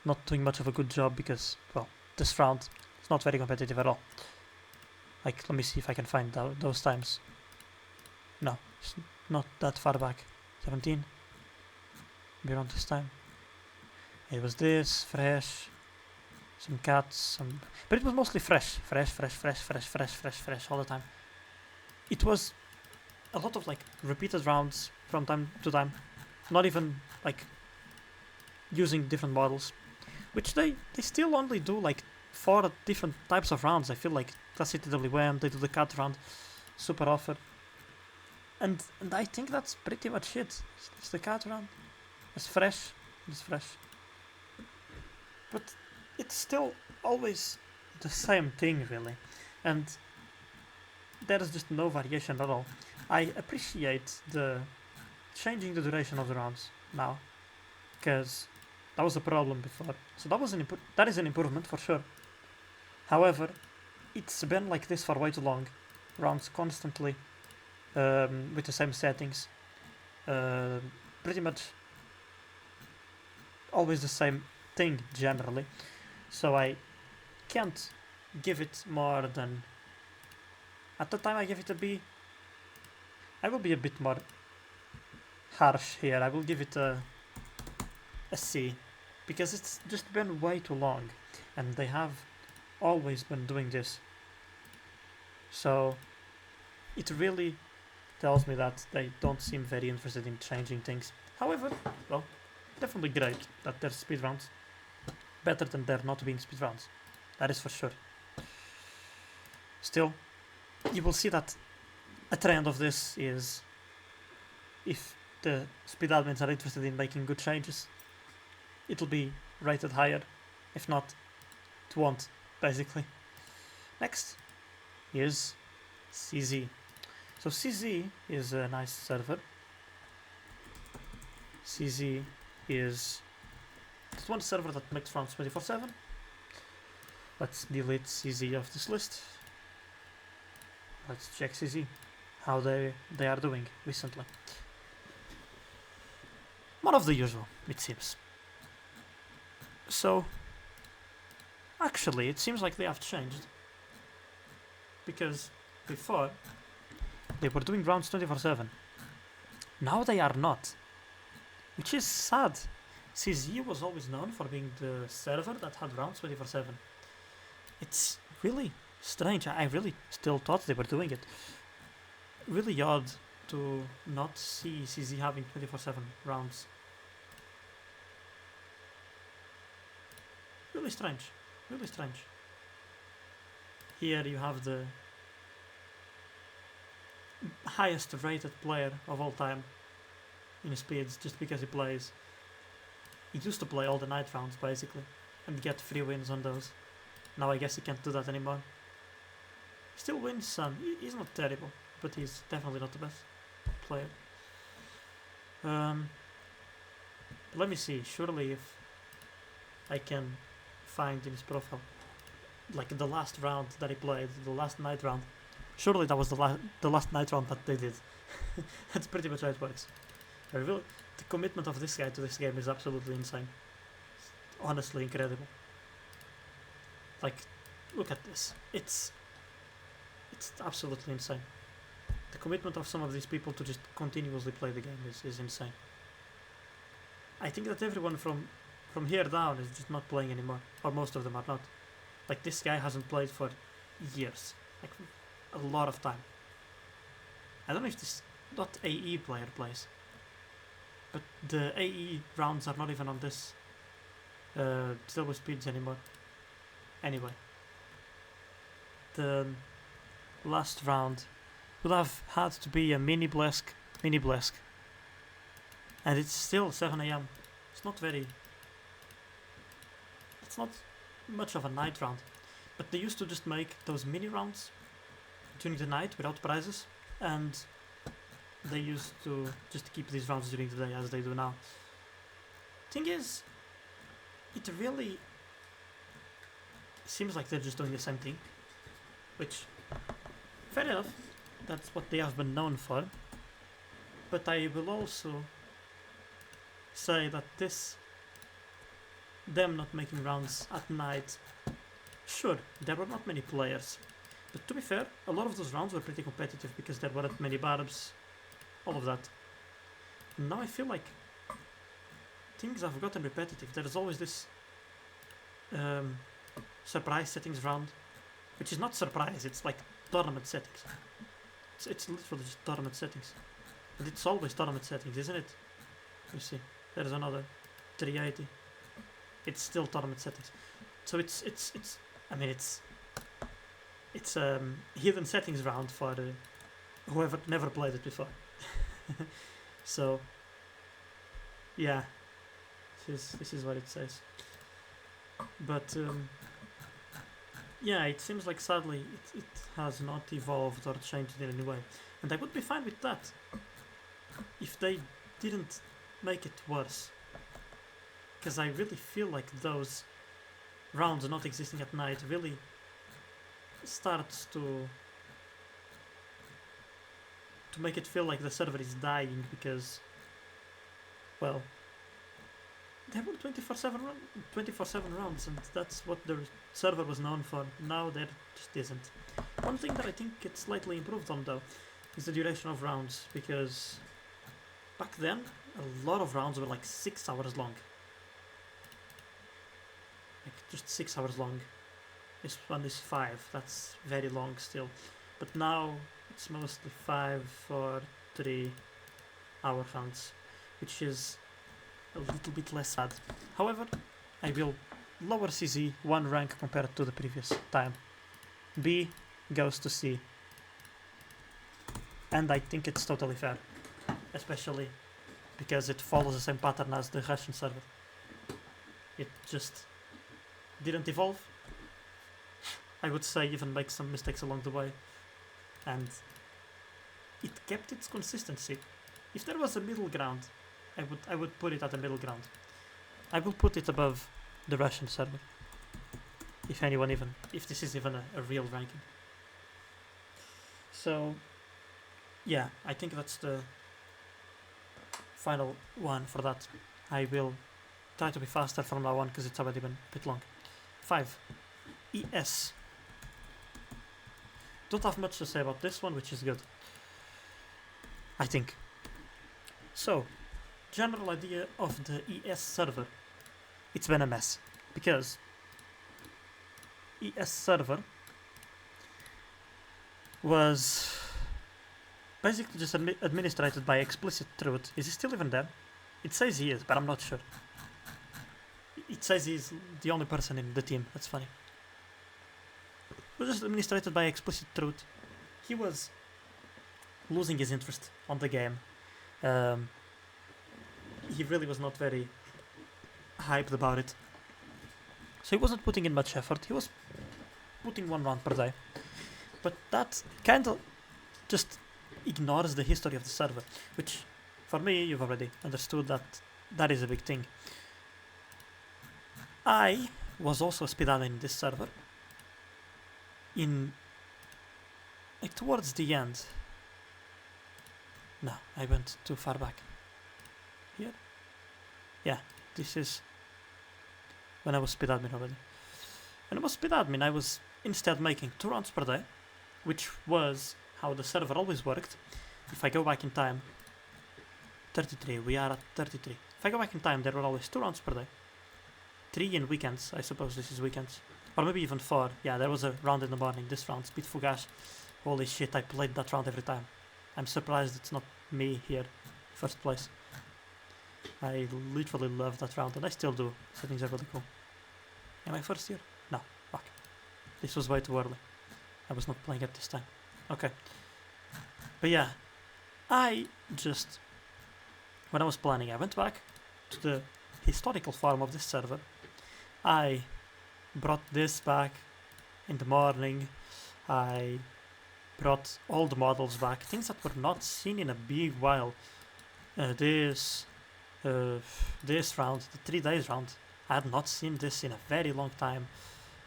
not doing much of a good job because, well, this round is not very competitive at all. Like, let me see if I can find those times. No, it's not that far back. 17. Be around this time. It was this, fresh, some cats, but it was mostly fresh all the time. It was a lot of like repeated rounds from time to time, not even like using different models, which they still only do like 4 different types of rounds. I feel like Classic TWM, they do the cat round, super offer, and I think that's pretty much it. It's the cat round. It's fresh, but it's still always the same thing really, and there is just no variation at all. I appreciate the changing the duration of the rounds now, because that was a problem before. So that is an improvement for sure. However, it's been like this for way too long. Rounds constantly with the same settings, pretty much always the same thing generally. So I can't give it more than. At the time I gave it a B. I will be a bit more harsh here. I will give it a C, because it's just been way too long and they have always been doing this. So it really tells me that they don't seem very interested in changing things. However, well, definitely great that there's speedruns. Better than there not being speedruns. That is for sure. Still, you will see that a trend of this is, if the speed admins are interested in making good changes, it'll be rated higher. If not, it won't, basically. Next is CZ. So CZ is a nice server. CZ is just one server that makes rounds 24/7. Let's delete CZ off this list. Let's check CZ, how they are doing recently. More of the usual, it seems. So, actually, it seems like they have changed. Because before, they were doing rounds 24/7. Now they are not. Which is sad. CZ was always known for being the server that had rounds 24/7. It's really strange. I really still thought they were doing it. Really odd to not see CZ having 24/7 rounds. Really strange. Really strange. Here you have the highest rated player of all time in speeds just because he plays. He used to play all the night rounds basically and get free wins on those. Now I guess he can't do that anymore. He still wins some. He's not terrible, but he's definitely not the best player. Let me see. Surely if I can find in his profile like the last round that he played, the last night round. Surely that was the last night round that they did. That's pretty much how it works. The commitment of this guy to this game is absolutely insane. It's honestly incredible. Like, look at this. It's absolutely insane. The commitment of some of these people to just continuously play the game is insane. I think that everyone from here down is just not playing anymore, or most of them are not. Like, this guy hasn't played for years, like a lot of time. I don't know if this not AE player plays, but the AE rounds are not even on this silver speeds anymore. Anyway, the last round would have had to be a mini blesk, and it's still 7 AM. It's not much of a night round, but they used to just make those mini rounds during the night without prizes, and they used to just keep these rounds during the day as they do now. Thing is, it really seems like they're just doing the same thing, which, fair enough, that's what they have been known for, but I will also say that them not making rounds at night, sure, there were not many players, but to be fair, a lot of those rounds were pretty competitive because there weren't many barbs, all of that. And now I feel like things have gotten repetitive. There's always this surprise settings round, which is not surprise, it's like tournament settings. It's literally just tournament settings. And it's always tournament settings, isn't it? You see, there's another 380. It's still tournament settings. So it's hidden settings round for whoever never played it before. So yeah, this is what it says. But yeah, it seems like sadly it has not evolved or changed in any way, and I would be fine with that if they didn't make it worse, because I really feel like those rounds not existing at night really starts to make it feel like the server is dying, because, well, there were 24/7 rounds, and that's what the server was known for. Now there just isn't. One thing that I think it's slightly improved on though is the duration of rounds, because back then a lot of rounds were like 6 hours long. Like just 6 hours long. This one is 5, that's very long still. But now it's mostly 5 or 3 hour rounds, which is a little bit less sad. However, I will lower CZ 1 rank compared to the previous time. B goes to C. And I think it's totally fair, especially because it follows the same pattern as the Russian server. It just didn't evolve. I would say even make some mistakes along the way, and it kept its consistency. If there was a middle ground, I would put it at the middle ground. I will put it above the Russian server, if this is even a real ranking. So yeah, I think that's the final one for that. I will try to be faster from now on because it's already been a bit long. 5. ES. Don't have much to say about this one, which is good, I think. So, general idea of the ES server. It's been a mess, because ES server was basically just administrated by explicit truth. Is he still even there? It says he is, but I'm not sure. It says he's the only person in the team. That's funny. It was just administrated by explicit truth. He was losing his interest on the game. He really was not very hyped about it. So he wasn't putting in much effort. He was putting 1 round per day. But that kind of just ignores the history of the server, which for me, you've already understood that that is a big thing. I was also a speedrunner in this server. Towards the end. No, I went too far back. Here? Yeah, this is when I was speedadmin already. When I was speedadmin, I was instead making 2 rounds per day, which was how the server always worked. If I go back in time, 33, we are at 33. If I go back in time, there were always 2 rounds per day. 3 in weekends, I suppose this is weekends. Or maybe even 4. Yeah, there was a round in the morning, this round, Speed Fugash. Holy shit, I played that round every time. I'm surprised it's not me here, first place. I literally love that round, and I still do. Settings are really cool. Am I first here? No, fuck. This was way too early. I was not playing at this time. Okay. But yeah, when I was planning, I went back to the historical form of this server. I brought this back in the morning. I brought all the models back, things that were not seen in a big while. This round, the 3 days round, I had not seen this in a very long time.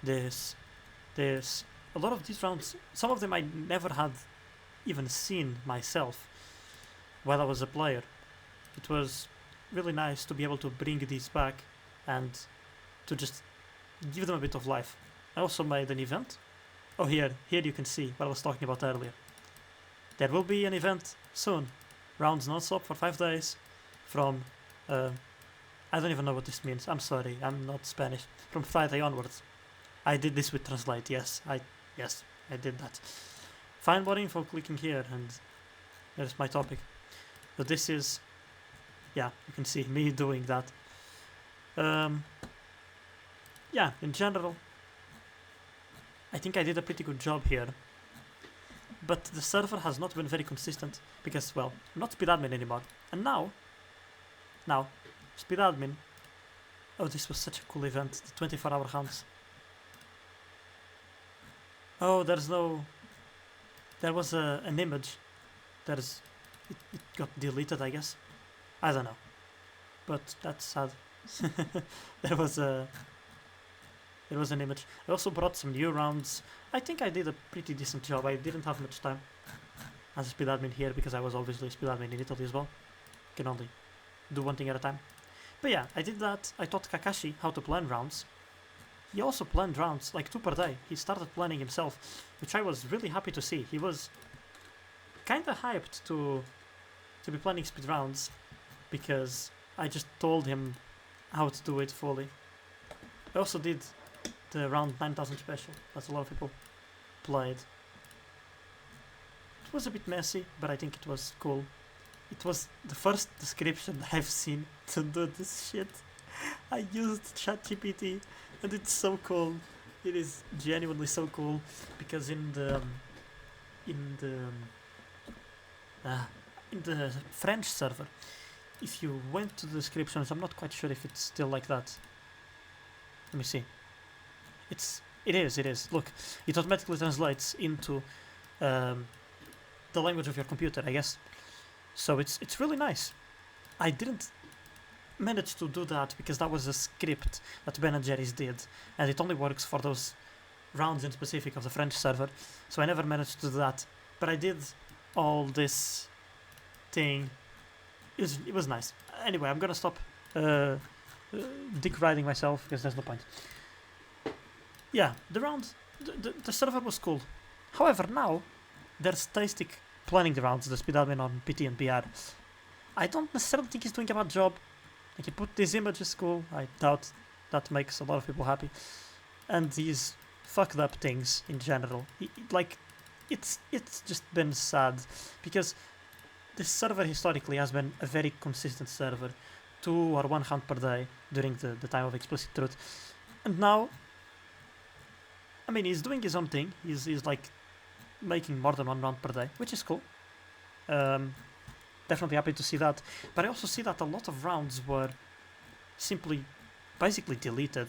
A lot of these rounds, some of them I never had even seen myself while I was a player. It was really nice to be able to bring these back and to just give them a bit of life. I also made an event. Oh, here you can see what I was talking about earlier. There will be an event soon. Rounds non-stop for 5 days from, I don't even know what this means. I'm sorry, I'm not Spanish. From Friday onwards. I did this with Translate, yes, I did that. Find more info clicking here, and there's my topic. So this is, yeah, you can see me doing that. Yeah, in general, I think I did a pretty good job here. But the server has not been very consistent because, well, I'm not speedadmin anymore. And now, speedadmin. Oh, this was such a cool event, the 24-hour hunts. Oh, there was an image. It got deleted, I guess. I don't know. But that's sad. There was an image. I also brought some new rounds. I think I did a pretty decent job. I didn't have much time as a speedadmin here because I was obviously a speedadmin in Italy as well. Can only do one thing at a time. But yeah, I did that. I taught Kakashi how to plan rounds. He also planned rounds, like 2 per day. He started planning himself, which I was really happy to see. He was kinda hyped to be planning speed rounds because I just told him how to do it fully. I also did the round 9000 special, that's a lot of people played. It was a bit messy, but I think it was cool. It was the first description that I've seen to do this shit. I used ChatGPT and it's so cool. It is genuinely so cool because in the French server, if you went to the descriptions, I'm not quite sure if it's still like that. Let me see. It is. Look, it automatically translates into the language of your computer, I guess. So it's really nice. I didn't manage to do that because that was a script that Ben & Jerry's did, and it only works for those rounds in specific of the French server. So I never managed to do that. But I did all this thing. It was nice. Anyway, I'm gonna stop dick riding myself because there's no point. Yeah, the server was cool. However, now there's Tastic planning the rounds, the speedadmin on PT and PR. I don't necessarily think he's doing a bad job. Like, he put these images cool. I doubt that makes a lot of people happy. And he's fucked up things in general. Like, it's just been sad because this server historically has been a very consistent server, 2 or 1 hunt per day during the time of Explicit Truth, and now, I mean, he's doing his own thing. He's like making more than 1 round per day, which is cool. Definitely happy to see that. But I also see that a lot of rounds were simply, basically deleted.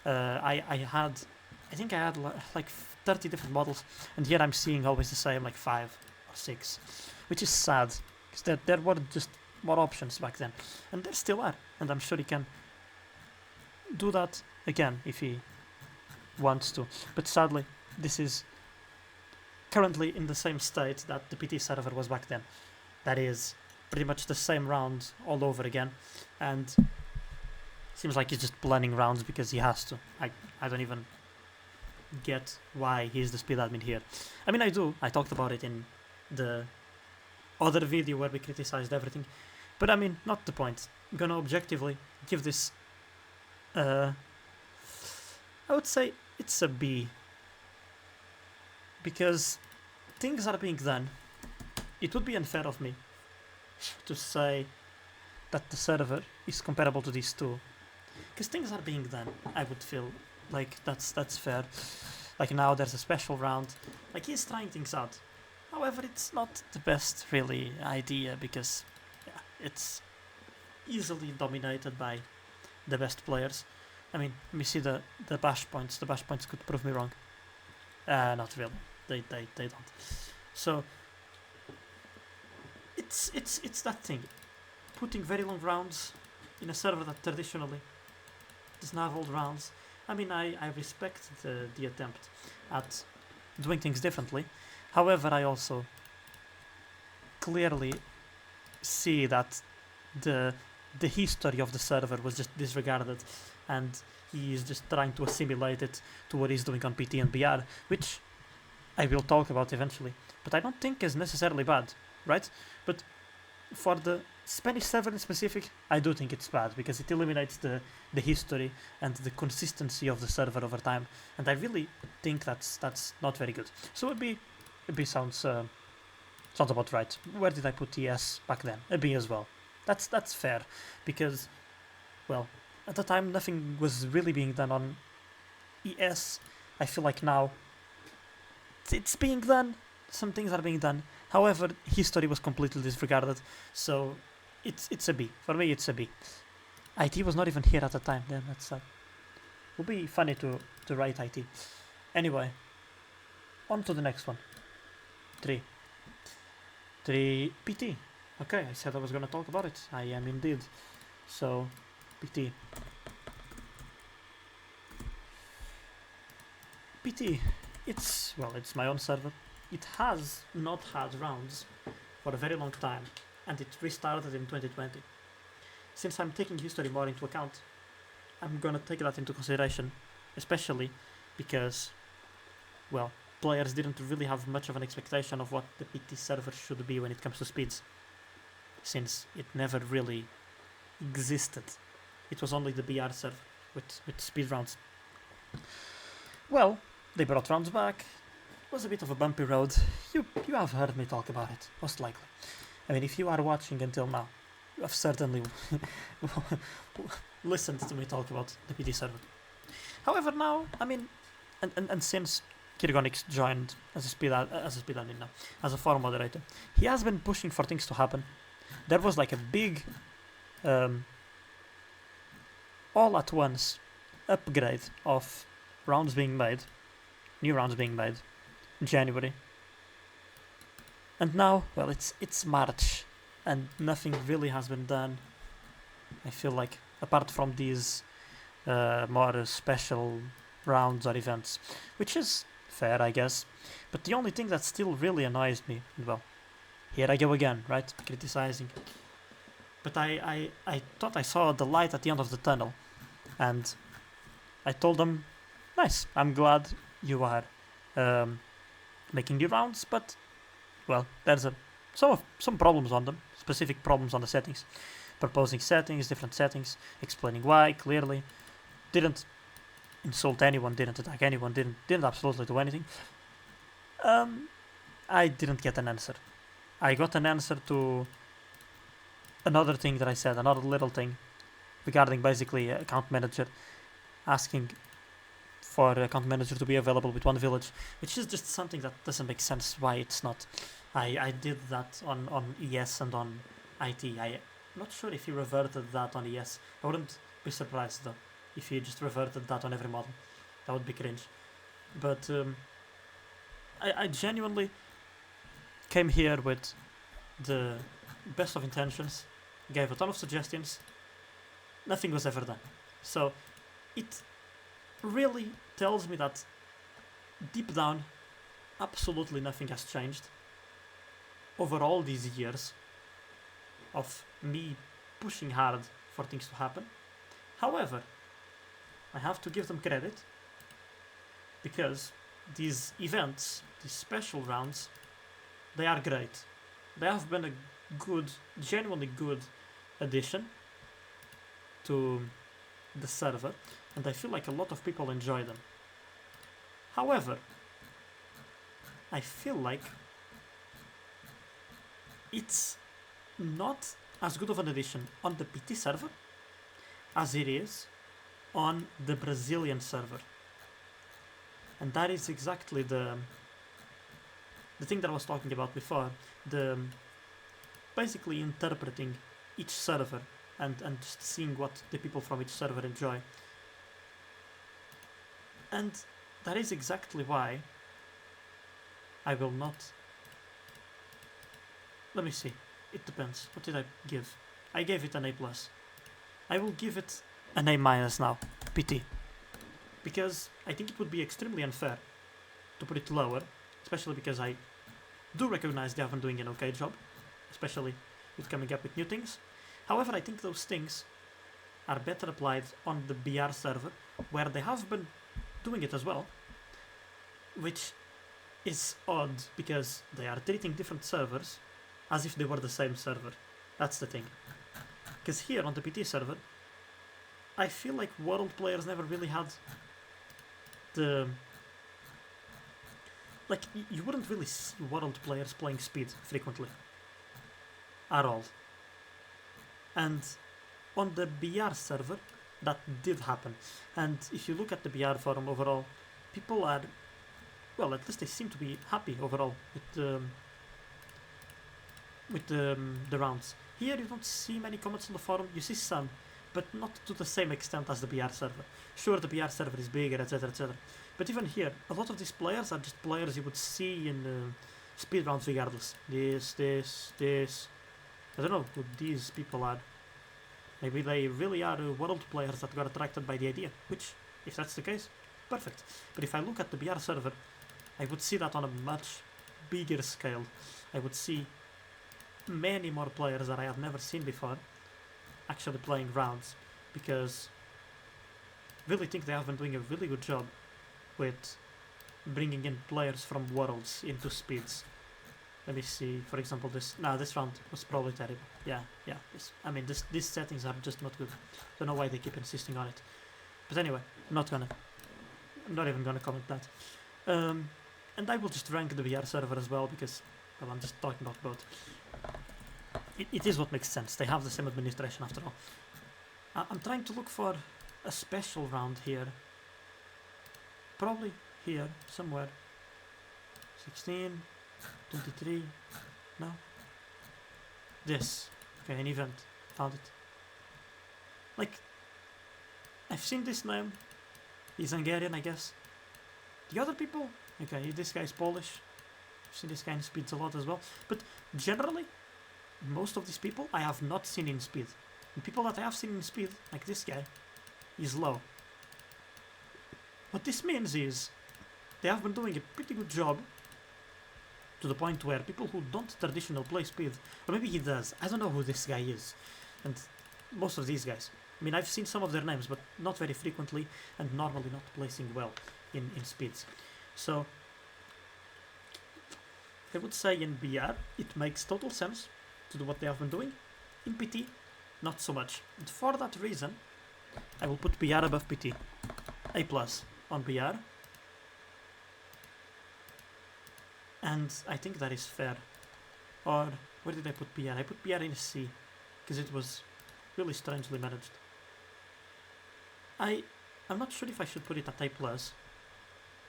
I think I had like 30 different models, and here I'm seeing always the same, like 5 or 6, which is sad because there were just more options back then, and there still are, and I'm sure he can do that again if he wants to. But sadly, this is currently in the same state that the PT server was back then. That is pretty much the same round all over again, and seems like he's just planning rounds because he has to. I don't even get why he's the speed admin here. I mean, I do. I talked about it in the other video where we criticized everything, but I mean, not the point. I'm gonna objectively give this, I would say it's a B, because things are being done. It would be unfair of me to say that the server is comparable to these two, because things are being done. I would feel like that's fair. Like now there's a special round, like he's trying things out. However, it's not the best really idea because yeah, it's easily dominated by the best players. I mean, let me see the bash points. The bash points could prove me wrong. Not really. They don't. So it's that thing. Putting very long rounds in a server that traditionally doesn't have old rounds. I mean, I respect the attempt at doing things differently. However, I also clearly see that the history of the server was just disregarded, and he is just trying to assimilate it to what he's doing on PT and BR, which I will talk about eventually, but I don't think is necessarily bad, right? But for the Spanish server in specific, I do think it's bad because it eliminates the history and the consistency of the server over time, and I really think that's not very good. So a B sounds about right. Where did I put ES back then? A B as well. That's fair, because, well, at the time nothing was really being done on ES. I feel like now it's being done. Some things are being done. However, history was completely disregarded, so it's a B. For me, it's a B. IT was not even here at the time. Then that's sad. It would be funny to write IT. Anyway, on to the next one. 3 PT. Okay, I said I was gonna talk about it. I am indeed. So, PT. PT. It's my own server. It has not had rounds for a very long time, and it restarted in 2020. Since I'm taking history more into account, I'm gonna take that into consideration, especially because, well, players didn't really have much of an expectation of what the PT server should be when it comes to speeds, since it never really existed. It was only the BR server with speed rounds. Well, they brought rounds back. It was a bit of a bumpy road. You have heard me talk about it, most likely. I mean, if you are watching until now, you have certainly listened to me talk about the PT server. However, now, I mean, and since Kirgonix joined as a speed admin now, as a forum moderator, he has been pushing for things to happen. There was like a big, all at once upgrade of rounds being made, new rounds being made in January. And now, well, it's March, and nothing really has been done. I feel like, apart from these more special rounds or events, which is fair, I guess. But the only thing that still really annoys me, well, here I go again, right, criticizing. But I thought I saw the light at the end of the tunnel, and I told them, nice, I'm glad you are making the rounds, but, well, there's some problems on them, specific problems on the settings. Proposing settings, different settings, explaining why, clearly. Didn't insult anyone, didn't attack anyone, didn't absolutely do anything. I didn't get an answer. I got an answer to another thing that I said, another little thing regarding basically account manager, asking for account manager to be available with one village, which is just something that doesn't make sense why it's not. I did that on ES and on IT. I'm not sure if he reverted that on ES. I wouldn't be surprised though if he just reverted that on every model. That would be cringe. But I genuinely came here with the best of intentions, gave a ton of suggestions, nothing was ever done. So it really tells me that deep down, absolutely nothing has changed over all these years of me pushing hard for things to happen. However, I have to give them credit because these events, these special rounds, they are great. They have been a good, genuinely good addition to the server, and I feel like a lot of people enjoy them. However, I feel like it's not as good of an addition on the PT server as it is on the Brazilian server. And that is exactly the thing that I was talking about before, the basically interpreting each server and just seeing what the people from each server enjoy. And that is exactly why I will not... Let me see. It depends. What did I give? I gave it an A+. I will give it an A- now, PT. Because I think it would be extremely unfair to put it lower, especially because I do recognize they have been doing an okay job, especially with coming up with new things. However, I think those things are better applied on the BR server, where they have been doing it as well, which is odd because they are treating different servers as if they were the same server. That's the thing. Because here on the PT server, I feel like world players never really had the... Like, you wouldn't really see world players playing speed frequently. At all. And on the BR server, that did happen. And if you look at the BR forum overall, people are... Well, at least they seem to be happy overall with the rounds. Here you don't see many comments on the forum, you see some, but not to the same extent as the BR server. Sure, the BR server is bigger, etc, etc. But even here, a lot of these players are just players you would see in speed rounds regardless. This. I don't know who these people are. Maybe they really are world players that got attracted by the idea, which, if that's the case, perfect. But if I look at the BR server, I would see that on a much bigger scale. I would see many more players that I have never seen before actually playing rounds, because I really think they have been doing a really good job with bringing in players from worlds into speeds. Let me see, for example, this round was probably terrible. Yeah, these settings are just not good. Don't know why they keep insisting on it. But anyway, I'm not even gonna comment that. And I will just rank the VR server as well, because, well, I'm just talking about both. It is what makes sense. They have the same administration after all. I'm trying to look for a special round here. Probably here, somewhere. 16, 23, no? This. Okay, an event. Found it. Like, I've seen this name. He's Hungarian, I guess. The other people? Okay, this guy's Polish. I've seen this guy in speeds a lot as well. But generally, most of these people I have not seen in speed. The people that I have seen in speed, like this guy, is low. What this means is they have been doing a pretty good job, to the point where people who don't traditionally play speed, or maybe he does, I don't know who this guy is, and most of these guys, I mean, I've seen some of their names, but not very frequently, and normally not placing well in speeds. So I would say in BR it makes total sense to do what they have been doing. In PT, not so much. And for that reason, I will put BR above PT. A plus on BR, and I think that is fair. Or where did I put BR? I put BR in a C because it was really strangely managed. I'm not sure if I should put it at A plus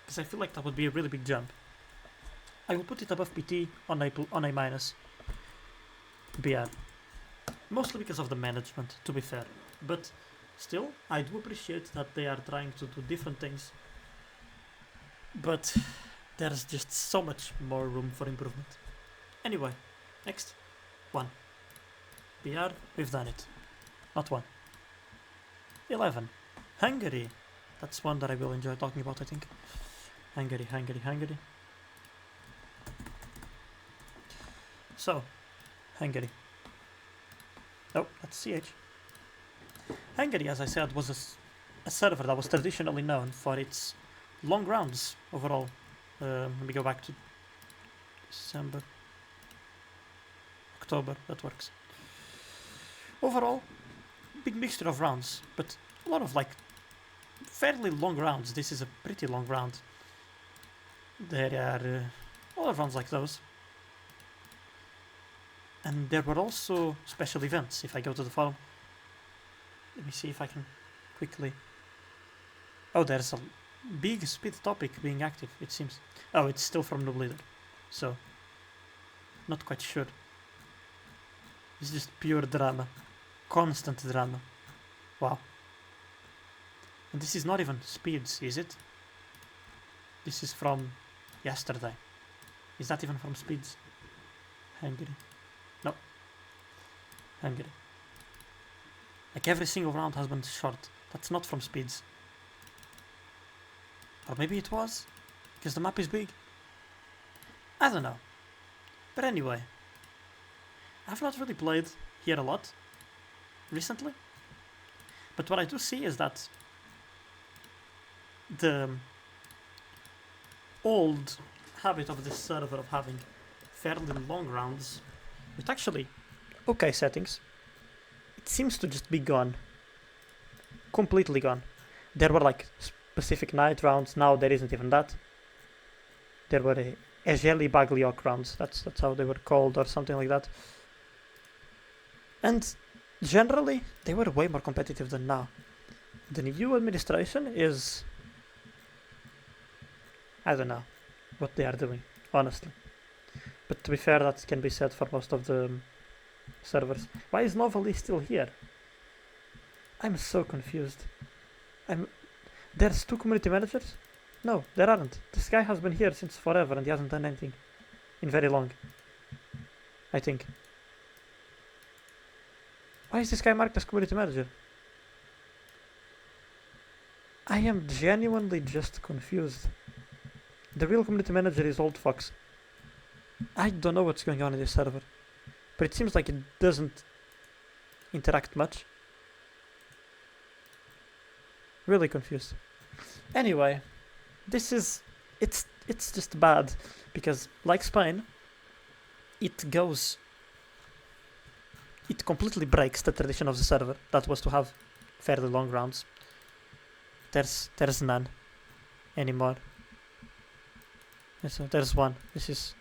because I feel like that would be a really big jump. I will put it above PT on A minus BR, mostly because of the management, to be fair. But still, I do appreciate that they are trying to do different things. But there's just so much more room for improvement. Anyway, next. 1. BR, we've done it. Not 1. 11. Hungary. That's one that I will enjoy talking about, I think. Hungary. So, Hungary. Oh, that's CH. Hungary, as I said, was a server that was traditionally known for its long rounds overall. Let me go back to December, October, that works. Overall, big mixture of rounds, but a lot of like fairly long rounds. This is a pretty long round. There are a lot of rounds like those. And there were also special events. If I go to the forum, let me see if I can quickly. Oh, there's a big speed topic being active, it seems. Oh, it's still from Noob Leader, so not quite sure. It's just pure drama, constant drama. Wow. And this is not even speeds, is it? This is from yesterday. Is that even from speeds? Hungary. No. Hungary. Like every single round has been short. That's not from speeds. Or maybe it was, because the map is big. I don't know. But anyway, I've not really played here a lot recently. But what I do see is that the old habit of this server of having fairly long rounds with actually okay settings, it seems to just be gone. Completely gone. There were like specific night rounds, now there isn't even that. There were Egeli Bagliok rounds, that's how they were called, or something like that. And generally, they were way more competitive than now. The new administration is... I don't know what they are doing, honestly. But to be fair, that can be said for most of the servers. Why is Novely still here? I'm so confused. There's 2 community managers? No, there aren't. This guy has been here since forever and he hasn't done anything in very long. I think. Why is this guy marked as community manager? I am genuinely just confused. The real community manager is Old Fox. I don't know what's going on in this server, but it seems like it doesn't interact much. Really confused. Anyway, this is... It's just bad, because like Spain, it completely breaks the tradition of the server that was to have fairly long rounds. There's none anymore. So there's one. This is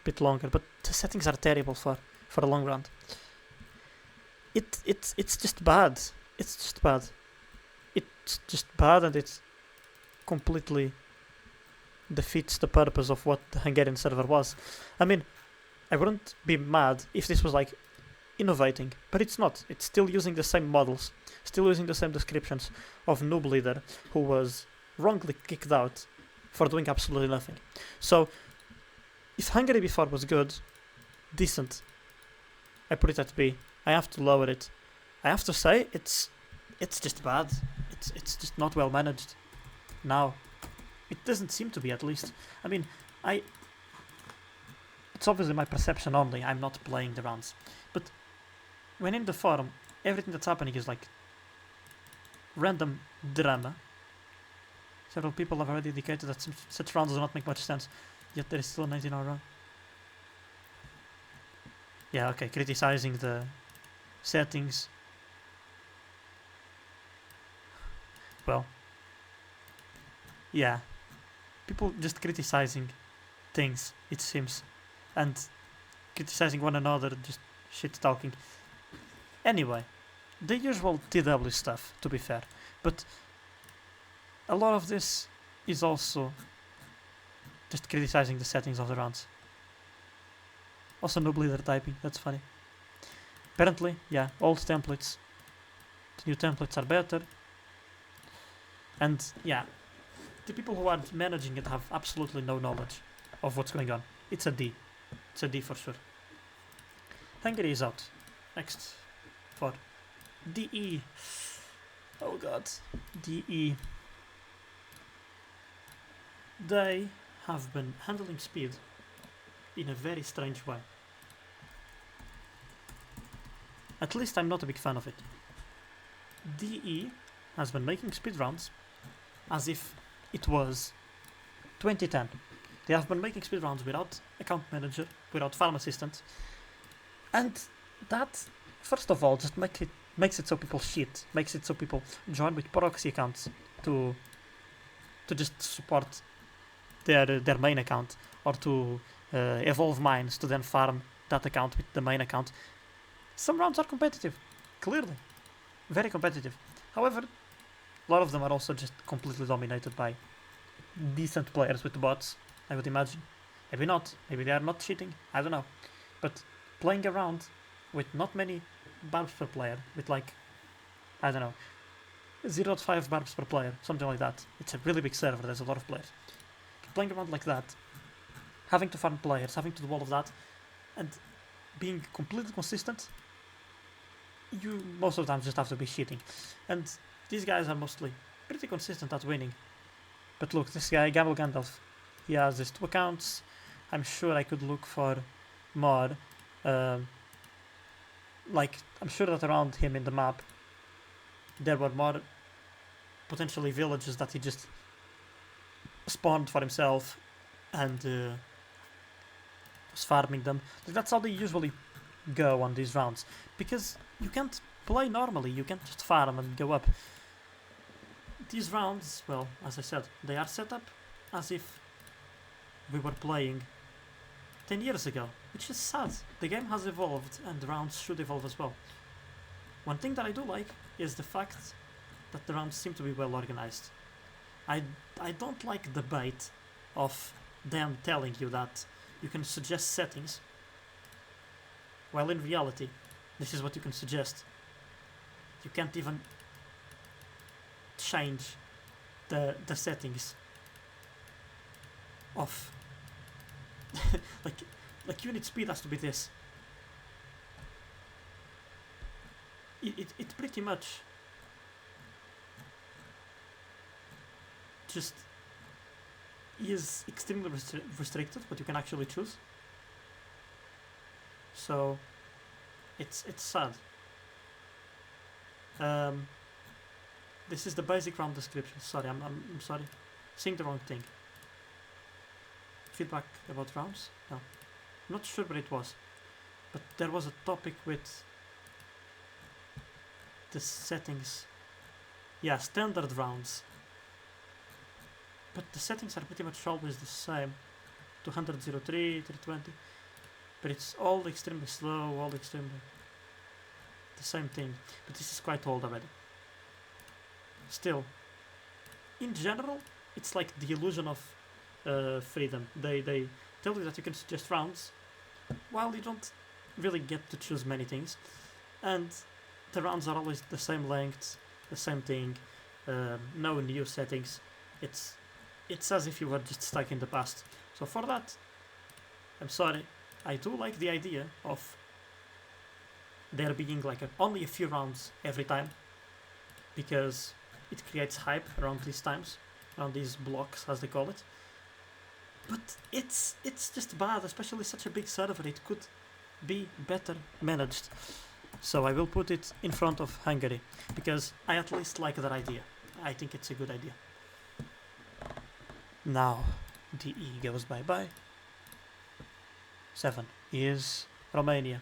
a bit longer, but the settings are terrible for a long round. It's just bad. It's just bad. It's just bad, and it completely defeats the purpose of what the Hungarian server was. I mean, I wouldn't be mad if this was like innovating, but it's not. It's still using the same models, still using the same descriptions of Noob Leader, who was wrongly kicked out for doing absolutely nothing. So, if Hungary before was good, decent, I put it at B. I have to lower it. I have to say it's just bad. It's just not well managed. Now, it doesn't seem to be, at least. I mean, it's obviously my perception only. I'm not playing the rounds, but when in the forum, everything that's happening is like random drama. Several people have already indicated that such rounds do not make much sense, yet there is still a 19-hour run. Yeah, okay, criticizing the settings. Well, yeah, people just criticizing things, it seems, and criticizing one another, just shit talking. Anyway, the usual TW stuff, to be fair, but a lot of this is also just criticizing the settings of the rounds. Also, no bleeder typing, that's funny. Apparently, yeah, old templates, the new templates are better, and yeah, the people who are managing it have absolutely no knowledge of what's going on. It's a D. It's a D for sure. Hungary is out. Next for DE. Oh god. DE. They have been handling speed in a very strange way. At least I'm not a big fan of it. DE has been making speed rounds as if it was 2010. They have been making speed rounds without account manager, without farm assistant, and that, first of all, just makes it so people cheat, makes it so people join with proxy accounts to just support their main account, or to evolve mines to then farm that account with the main account. Some rounds are competitive, clearly, very competitive. However, a lot of them are also just completely dominated by decent players with bots, I would imagine. Maybe not, maybe they are not cheating, I don't know. But playing around with not many barbs per player, with like, I don't know, 0.5 barbs per player, something like that. It's a really big server, there's a lot of players. Playing around like that, having to farm players, having to do all of that, and being completely consistent, you most of the time just have to be cheating. And these guys are mostly pretty consistent at winning. But look, this guy, Gamble Gandalf, he has his 2 accounts. I'm sure I could look for more. Like, I'm sure that around him in the map, there were more potentially villages that he just spawned for himself and was farming them. Like, that's how they usually go on these rounds, because you can't play normally, you can't just farm and go up. These rounds, well, as I said, they are set up as if we were playing 10 years ago, which is sad. The game has evolved and the rounds should evolve as well. One thing that I do like is the fact that the rounds seem to be well organized. I don't like the bait of them telling you that you can suggest settings, while in reality, this is what you can suggest. You can't even change the settings of like unit speed has to be this. It pretty much just is extremely restricted what you can actually choose. So it's sad. This is the basic round description. Sorry, I'm sorry. Saying the wrong thing. Feedback about rounds? No. I'm not sure what it was. But there was a topic with the settings. Yeah, standard rounds. But the settings are pretty much always the same. 203, 320. But it's all extremely slow, all extremely the same thing. But this is quite old already. Still, in general, it's like the illusion of freedom. They tell you that you can suggest rounds, while you don't really get to choose many things, and the rounds are always the same length, the same thing, no new settings. It's as if you were just stuck in the past. So for that, I'm sorry. I do like the idea of there being like only a few rounds every time, because it creates hype around these times, around these blocks as they call it. But it's just bad, especially such a big server. It could be better managed. So I will put it in front of Hungary, because I at least like that idea. I think it's a good idea. Now DE goes bye bye. 7 is Romania.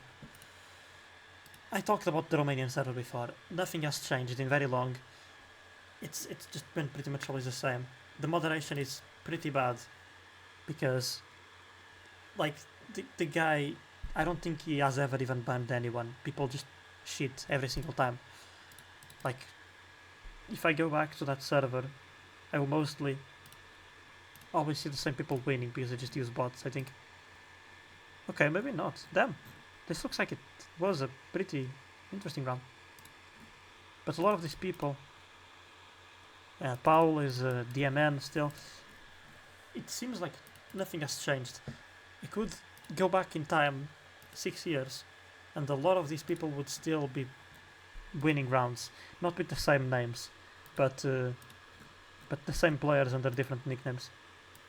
I talked about the Romanian server before. Nothing has changed in very long. It's just been pretty much always the same. the moderation is pretty bad because, like, the guy, I don't think he has ever even banned anyone. People just shit every single time. Like, if I go back to that server, I will mostly always see the same people winning because they just use bots, I think. Okay, maybe not. Damn. This looks like it was a pretty interesting round. But a lot of these people... Paul is DMN still. It seems like nothing has changed. I could go back in time 6 years and a lot of these people would still be winning rounds. Not with the same names, but the same players under different nicknames.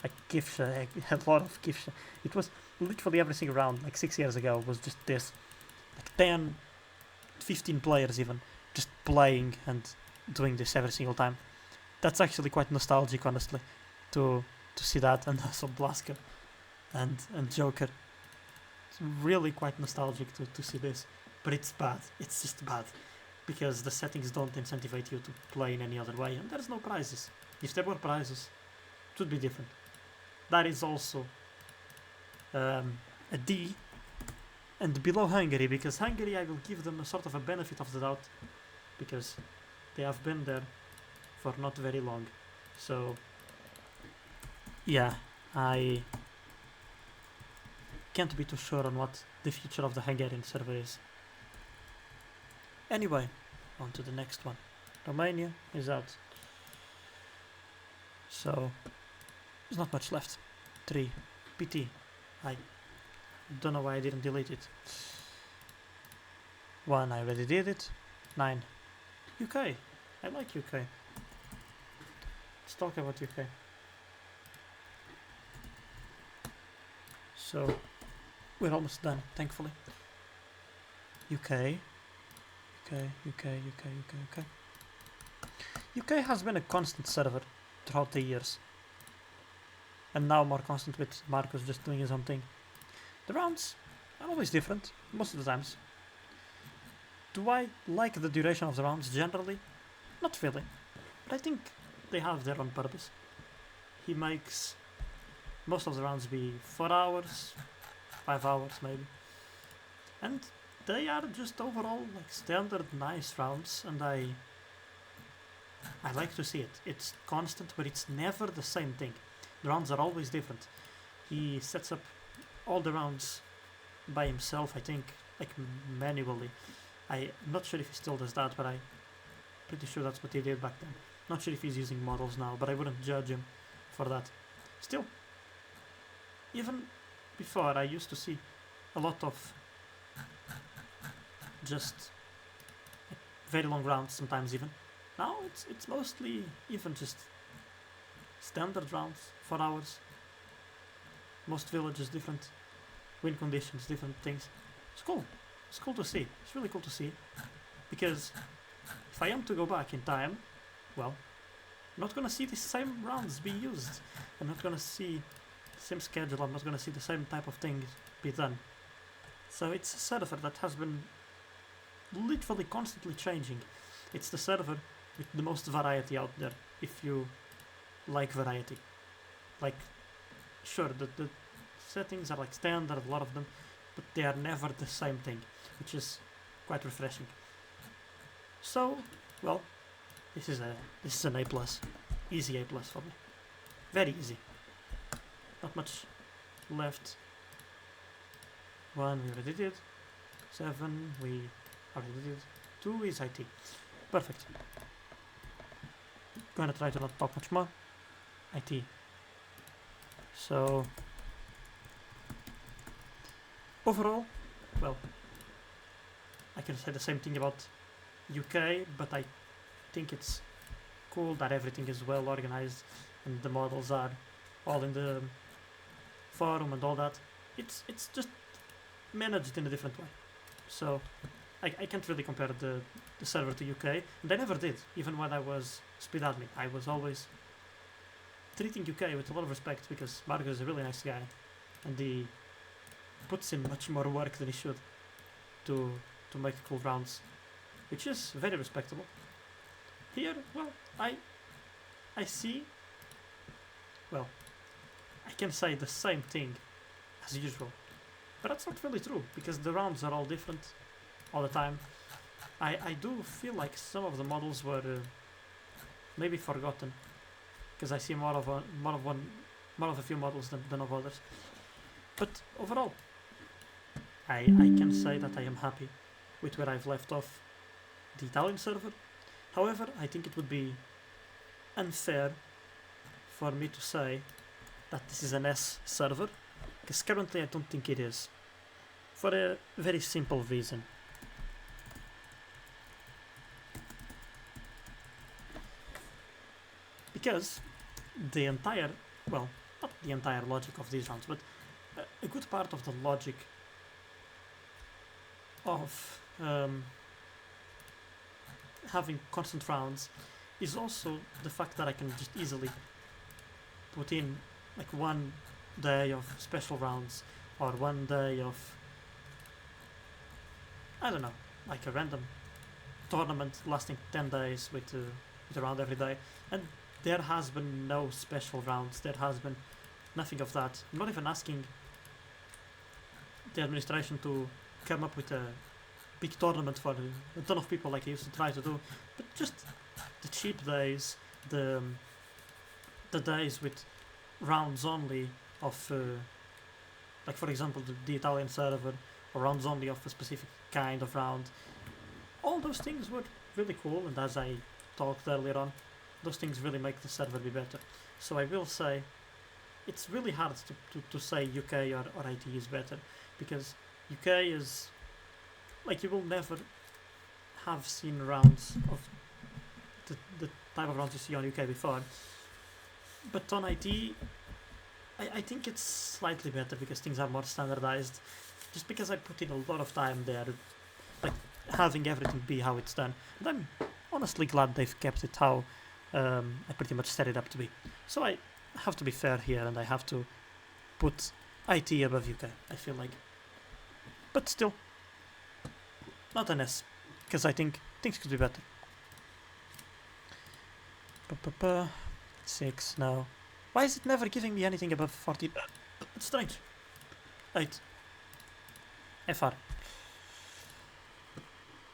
Like Kifsha, I had a lot of Kifsha. It was literally every single round, like 6 years ago, was just this. Like 10, 15 players even, just playing and doing this every single time. That's actually quite nostalgic, honestly, to see that, and also Blaska and Joker. It's really quite nostalgic to see this, but it's bad. It's just bad because the settings don't incentivize you to play in any other way, and there's no prizes. If there were prizes, it would be different. That is also a D, and below Hungary, because Hungary I will give them a sort of a benefit of the doubt because they have been there for not very long. So yeah, I can't be too sure on what the future of the Hungarian server is. Anyway, on to the next one. Romania is out. So there's not much left. 3. PT. I don't know why I didn't delete it. 1, I already did it. 9. UK. I like UK. Let's talk about UK. So we're almost done, thankfully. UK. UK has been a constant server throughout the years. And now more constant with Marcus just doing his own thing. The rounds are always different, most of the times. Do I like the duration of the rounds generally? Not really. But I think they have their own purpose. He makes most of the rounds be 4 hours, 5 hours maybe. And they are just overall like standard nice rounds, and I like to see it. It's constant, but it's never the same thing. The rounds are always different. He sets up all the rounds by himself, I think, like manually. I'm not sure if he still does that, but I'm pretty sure that's what he did back then. Not sure if he's using models now, but I wouldn't judge him for that. Still, even before I used to see a lot of just very long rounds sometimes even. Now it's mostly even just standard rounds, 4 hours. Most villages different, wind conditions, different things. It's cool. It's cool to see. It's really cool to see. Because if I am to go back in time, well, I'm not gonna see the same rounds be used. I'm not gonna see the same schedule. I'm not gonna see the same type of things be done. So it's a server that has been literally constantly changing. It's the server with the most variety out there, if you like variety. Like, sure, the settings are like standard, a lot of them, but they are never the same thing, which is quite refreshing. So, well, this is an A+, easy A+ for me, very easy. Not much left. 1 we already did. 7 we already did. 2 is IT. Perfect. Gonna try to not talk much more. IT. So overall, well, I can say the same thing about UK, but I think it's cool that everything is well organized and the models are all in the forum and all that. It's just managed in a different way. So I can't really compare the server to UK, and I never did, even when I was speed admin. I was always treating UK with a lot of respect because Marcus is a really nice guy, and he puts in much more work than he should to make cool rounds, which is very respectable. Here, well, I see well, I can say the same thing as usual. But that's not really true, because the rounds are all different all the time. I do feel like some of the models were maybe forgotten, because I see more of a few models than of others. But overall, I can say that I am happy with where I've left off the Italian server. However, I think it would be unfair for me to say that this is an S server, because currently I don't think it is, for a very simple reason. Because the entire, well, not the entire logic of these rounds, but a good part of the logic of having constant rounds is also the fact that I can just easily put in like 1 day of special rounds, or 1 day of, I don't know, like a random tournament lasting 10 days with a round every day. And there has been no special rounds, there has been nothing of that. I'm not even asking the administration to come up with a big tournament for a ton of people like I used to try to do, but just the cheap days, the days with rounds only of, like for example the Italian server, or rounds only of a specific kind of round. All those things were really cool, and as I talked earlier on, those things really make the server be better. So I will say it's really hard to say UK or IT is better, because UK is like, you will never have seen rounds of the type of rounds you see on UK before, but on IT I think it's slightly better because things are more standardized, just because I put in a lot of time there, like having everything be how it's done, and I'm honestly glad they've kept it how I pretty much set it up to be. So I have to be fair here, and I have to put IT above UK, I feel like. But still, not an S, because I think things could be better. 6 now. Why is it never giving me anything above 40? It's strange. 8. FR.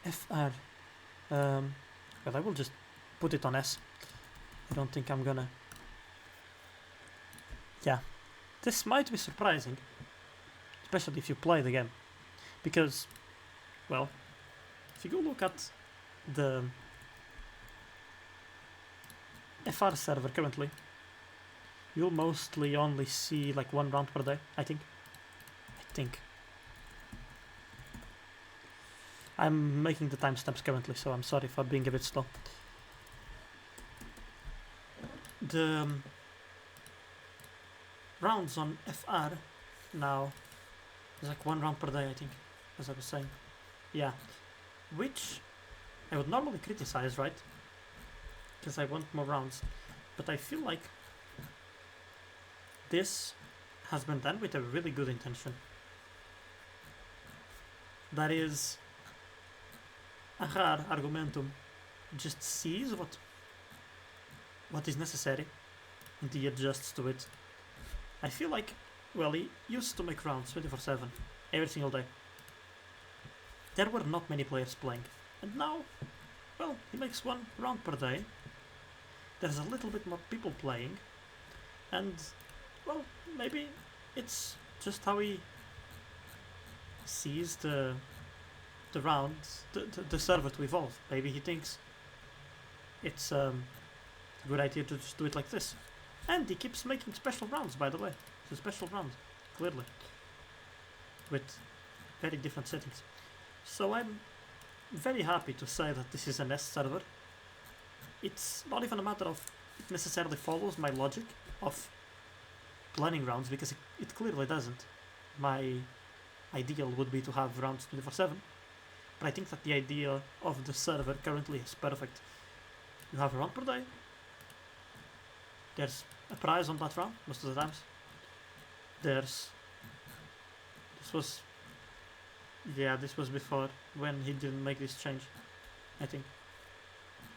FR. Well, I will just put it on S. I don't think I'm gonna... Yeah. This might be surprising, especially if you play the game, because, well, if you go look at the FR server currently, you'll mostly only see like 1 round per day, I think. I'm making the timestamps currently, so I'm sorry for being a bit slow. The rounds on FR now is like 1 round per day, I think, as I was saying. Yeah, which I would normally criticize, right? Because I want more rounds, but I feel like this has been done with a really good intention. That is, Ahrar Argumentum just sees what is necessary, and he adjusts to it. I feel like, well, he used to make rounds 24/7, every single day. There were not many players playing, and now, well, he makes 1 round per day. There's a little bit more people playing, and, well, maybe it's just how he sees the rounds, the server to evolve. Maybe he thinks it's a good idea to just do it like this. And he keeps making special rounds, by the way. It's a special round, clearly, with very different settings. So I'm very happy to say that this is an S server. It's not even a matter of it necessarily follows my logic of planning rounds, because it clearly doesn't. My ideal would be to have rounds 24/7, but I think that the idea of the server currently is perfect. You have a round per day, there's a prize on that round most of the times. This was before, when he didn't make this change, I think.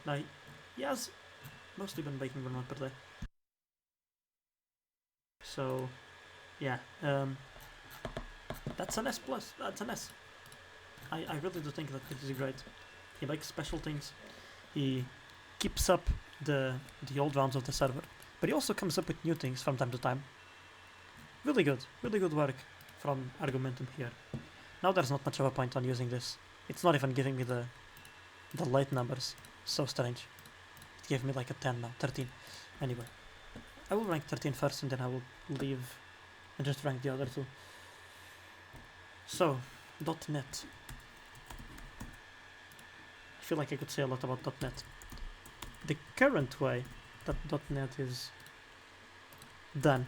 Now he has mostly been making 1 round per day. So yeah, that's an S plus. That's an S. I really do think that it is great. He likes special things. He keeps up the old rounds of the server, but he also comes up with new things from time to time. Really good work from Argumentum here. Now there's not much of a point on using this. It's not even giving me the late numbers. So strange. It gave me like a 10 now, 13. Anyway, I will rank 13 first and then I will leave and just rank the other two. So, .NET. I feel like I could say a lot about .NET. The current way that .NET is done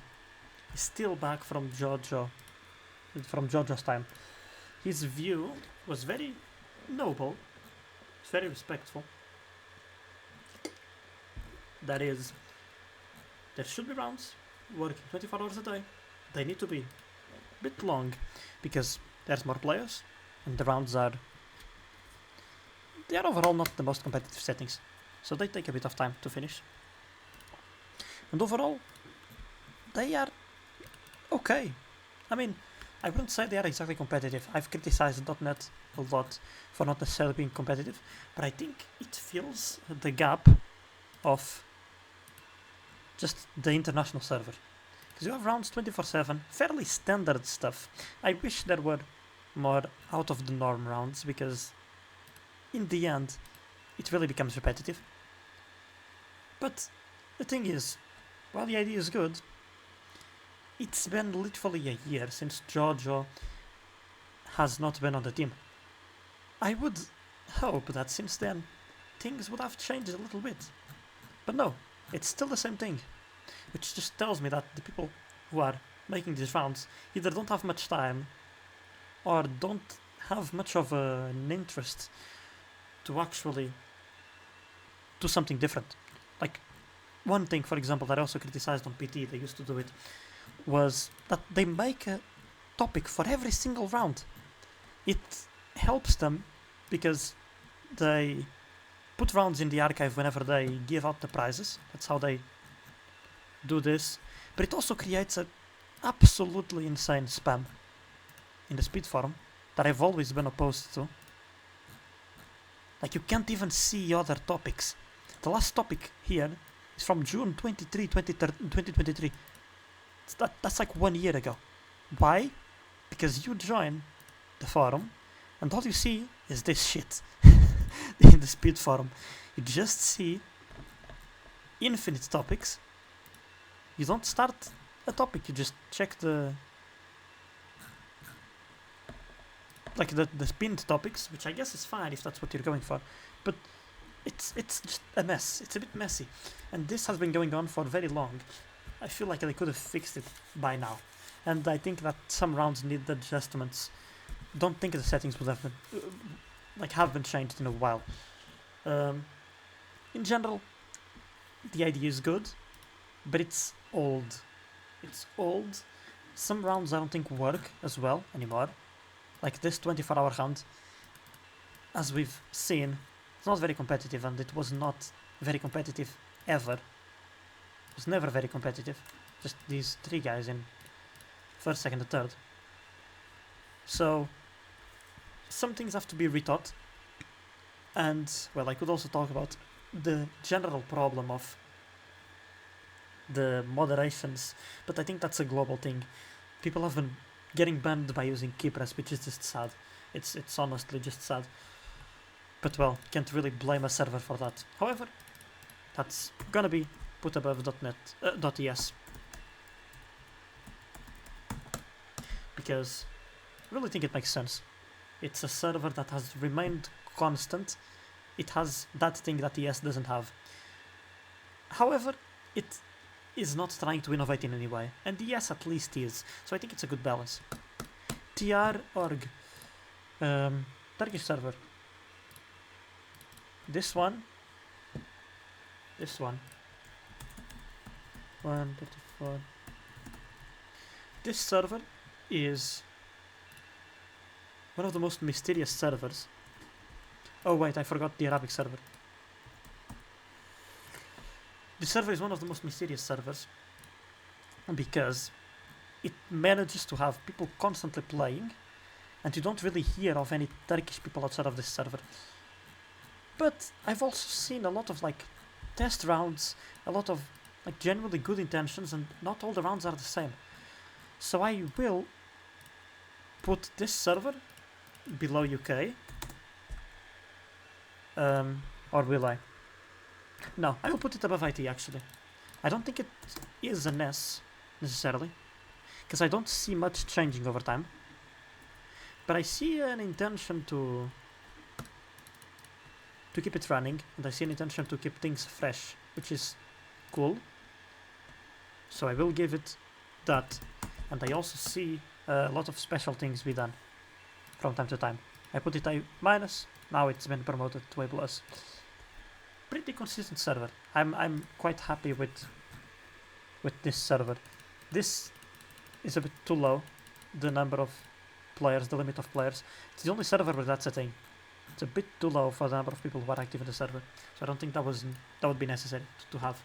is still back from Jojo's time. His view was very noble, very respectful. That is, there should be rounds working 24 hours a day. They need to be a bit long because there's more players and the rounds are overall not the most competitive settings, so they take a bit of time to finish. And overall, they are okay. I mean, I wouldn't say they are exactly competitive. I've criticized .NET a lot for not necessarily being competitive, but I think it fills the gap of just the international server. Because you have rounds 24/7, fairly standard stuff. I wish there were more out of the norm rounds, because in the end, it really becomes repetitive. But the thing is, while the idea is good, it's been literally a year since Jojo has not been on the team. I would hope that since then, things would have changed a little bit. But no, it's still the same thing. Which just tells me that the people who are making these rounds either don't have much time or don't have much of an interest to actually do something different. Like, one thing, for example, that I also criticized on PT, they used to do it, was that they make a topic for every single round. It helps them because they put rounds in the archive whenever they give out the prizes. That's how they do this. But it also creates an absolutely insane spam in the speed forum that I've always been opposed to. Like, you can't even see other topics. The last topic here is from June 23, 2023. That's like 1 year ago. Why? Because you join the forum and all you see is this shit in the speed forum. You just see infinite topics. You don't start a topic, you just check the pinned topics, which I guess is fine if that's what you're going for, but it's just a mess. It's a bit messy, and this has been going on for very long. I feel like they could have fixed it by now, and I think that some rounds need adjustments. Don't think the settings would have been have been changed in a while. In general, the idea is good, but it's old. It's old. Some rounds I don't think work as well anymore. Like this 24-hour round, as we've seen, it's not very competitive, and it was not very competitive ever. It was never very competitive. Just these three guys in first, second, and third. So some things have to be rethought. And, well, I could also talk about the general problem of the moderations, but I think that's a global thing. People have been getting banned by using keypress, which is just sad. It's honestly just sad. But, well, can't really blame a server for that. However, that's gonna be put above .NET, .es. Because I really think it makes sense. It's a server that has remained constant. It has that thing that ES doesn't have. However, it is not trying to innovate in any way, and ES at least is. So I think it's a good balance. TR.org, Turkish server. This one. 134. This server is one of the most mysterious servers. Oh wait, I forgot the Arabic server. This server is one of the most mysterious servers. because it manages to have people constantly playing, and you don't really hear of any Turkish people outside of this server. But I've also seen a lot of like test rounds, a lot of like genuinely good intentions, and not all the rounds are the same. So I will put this server below UK. Or will I? No, I will put it above IT actually. I don't think it is an S necessarily, because I don't see much changing over time. But I see an intention to keep it running, and I see an intention to keep things fresh, which is cool. So I will give it that, and I also see a lot of special things be done from time to time. I put it A minus, now it's been promoted to A plus. Pretty consistent server. I'm quite happy with this server. This is a bit too low, the number of players, the limit of players. It's the only server where that's a thing. It's a bit too low for the number of people who are active in the server, so I don't think that would be necessary to have.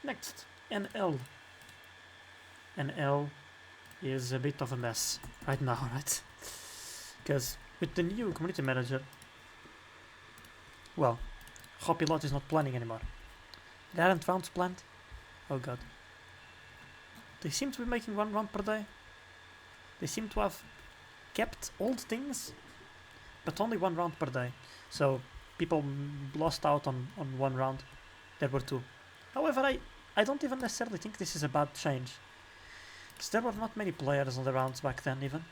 Next, NL. NL is a bit of a mess right now, right? Because with the new community manager, well, Hopilot is not planning anymore. There aren't rounds planned. Oh god. They seem to be making one round per day. They seem to have kept old things, but only one round per day. So people lost out on one round. There were two. However, I don't even necessarily think this is a bad change, because there were not many players on the rounds back then even.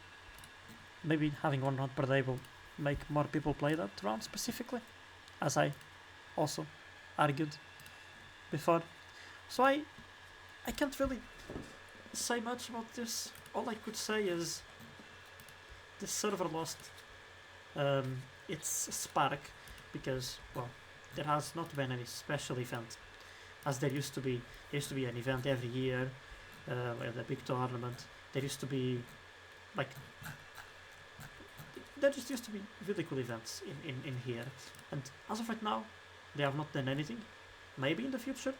Maybe having one round per day will make more people play that round specifically, as I also argued before. So I can't really say much about this. All I could say is this server lost its spark because, well, there has not been any special event as there used to be. There used to be an event every year, a big tournament. There used to be like there just used to be really cool events in here, and as of right now they have not done anything. Maybe in the future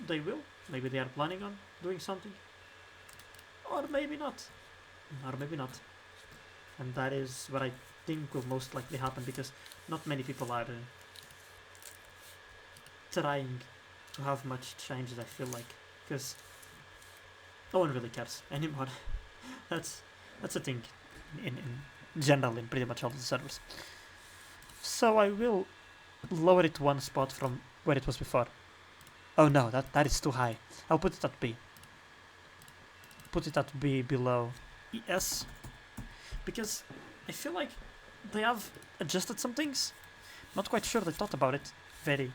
they will. Maybe they are planning on doing something, or maybe not, and that is what I think will most likely happen, because not many people are trying to have much changes, I feel like, because no one really cares anymore. that's a thing in general in pretty much all the servers. So I will lower it one spot from where it was before. Oh no, that is too high. I'll put it at B. Put it at B below ES, because I feel like they have adjusted some things. Not quite sure they thought about it very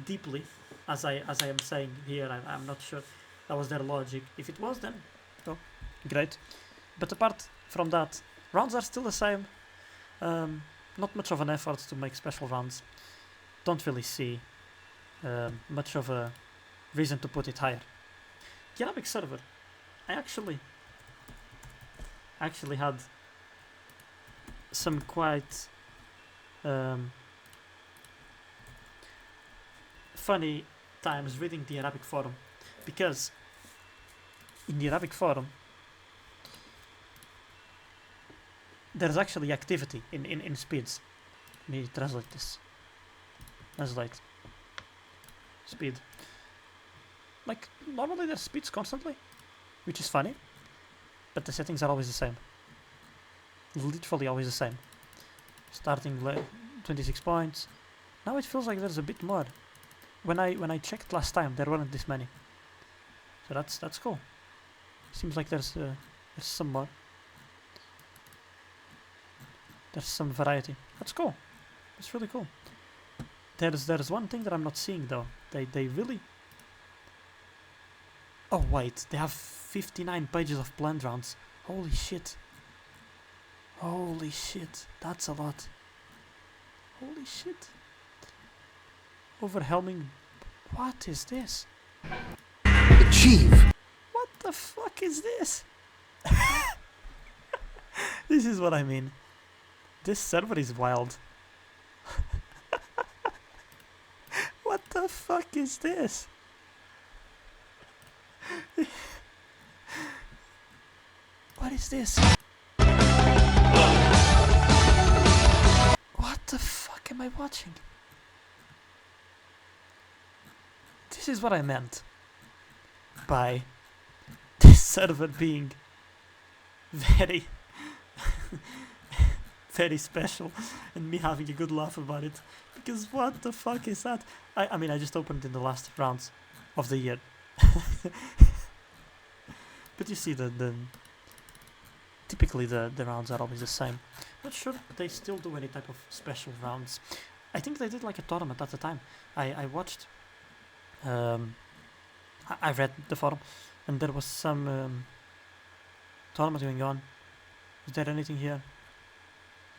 deeply, as I am saying here. I'm not sure that was their logic. If it was, then oh, great. But apart from that, rounds are still the same. Not much of an effort to make special rounds. Don't really see much of a reason to put it higher. The Arabic server, I actually had some quite funny times reading the Arabic forum, because in the Arabic forum there's actually activity in speeds. Let me translate this. Translate. Speed. Like, normally there's speeds constantly, which is funny, but the settings are always the same. Literally always the same. Starting 26 points. Now it feels like there's a bit more. When I checked last time, there weren't this many. So that's cool. Seems like there's some more. There's some variety. That's cool. That's really cool. There's one thing that I'm not seeing though. They really. Oh wait, they have 59 pages of planned rounds. Holy shit. Holy shit, that's a lot. Holy shit. Overwhelming. What is this? Achieve. What the fuck is this? This is what I mean. This server is wild. What the fuck is this? What is this? What the fuck am I watching? This is what I meant by this server being very, very special and me having a good laugh about it. Because what the fuck is that? I mean, I just opened in the last rounds of the year. But you see, typically the rounds are always the same. Not sure they still do any type of special rounds. I think they did like a tournament at the time. I watched. I read the forum, and there was some tournament going on. Is there anything here?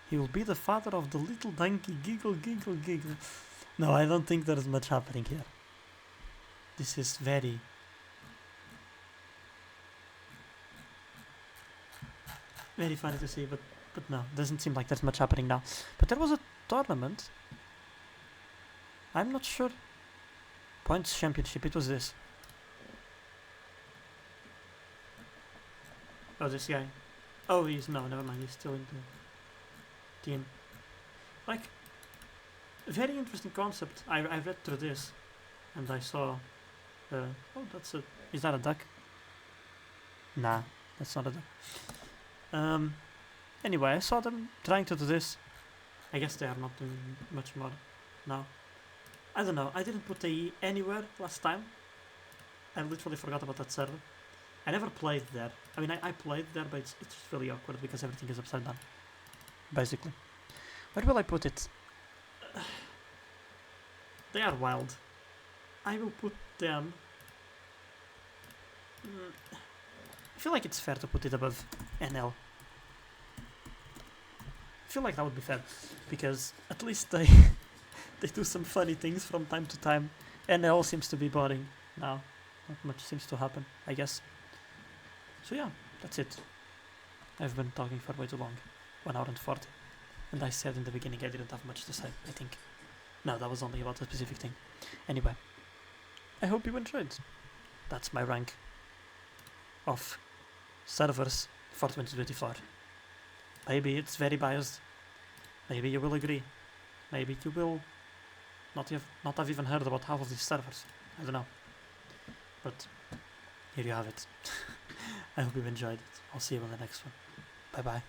He will be the father of the little donkey. Giggle, giggle, giggle. No, I don't think there is much happening here. This is very funny to see, but no, doesn't seem like there's much happening now. But there was a tournament. I'm not sure. Points championship. It was this. Oh, this guy. Oh, no, never mind. He's still in the team. Like, very interesting concept. I read through this, and I saw. Oh, that's a. Is that a duck? Nah, that's not a duck. Anyway, I saw them trying to do this. I guess they are not doing much more now. I don't know. I didn't put AE anywhere last time. I literally forgot about that server. I never played there. I mean, I played there, but it's just really awkward because everything is upside down. Basically. Where will I put it? They are wild. I will put them... I feel like it's fair to put it above NL. I feel like that would be fair, because at least they they do some funny things from time to time. NL seems to be boring now. Not much seems to happen, I guess. So yeah, that's it. I've been talking for way too long. 1 hour and 40. And I said in the beginning I didn't have much to say, I think. No, that was only about a specific thing. Anyway, I hope you enjoyed. That's my rank of servers for 2024. Maybe it's very biased. Maybe you will agree. Maybe you will not have even heard about half of these servers. I don't know. But here you have it. I hope you enjoyed it. I'll see you on the next one. Bye bye.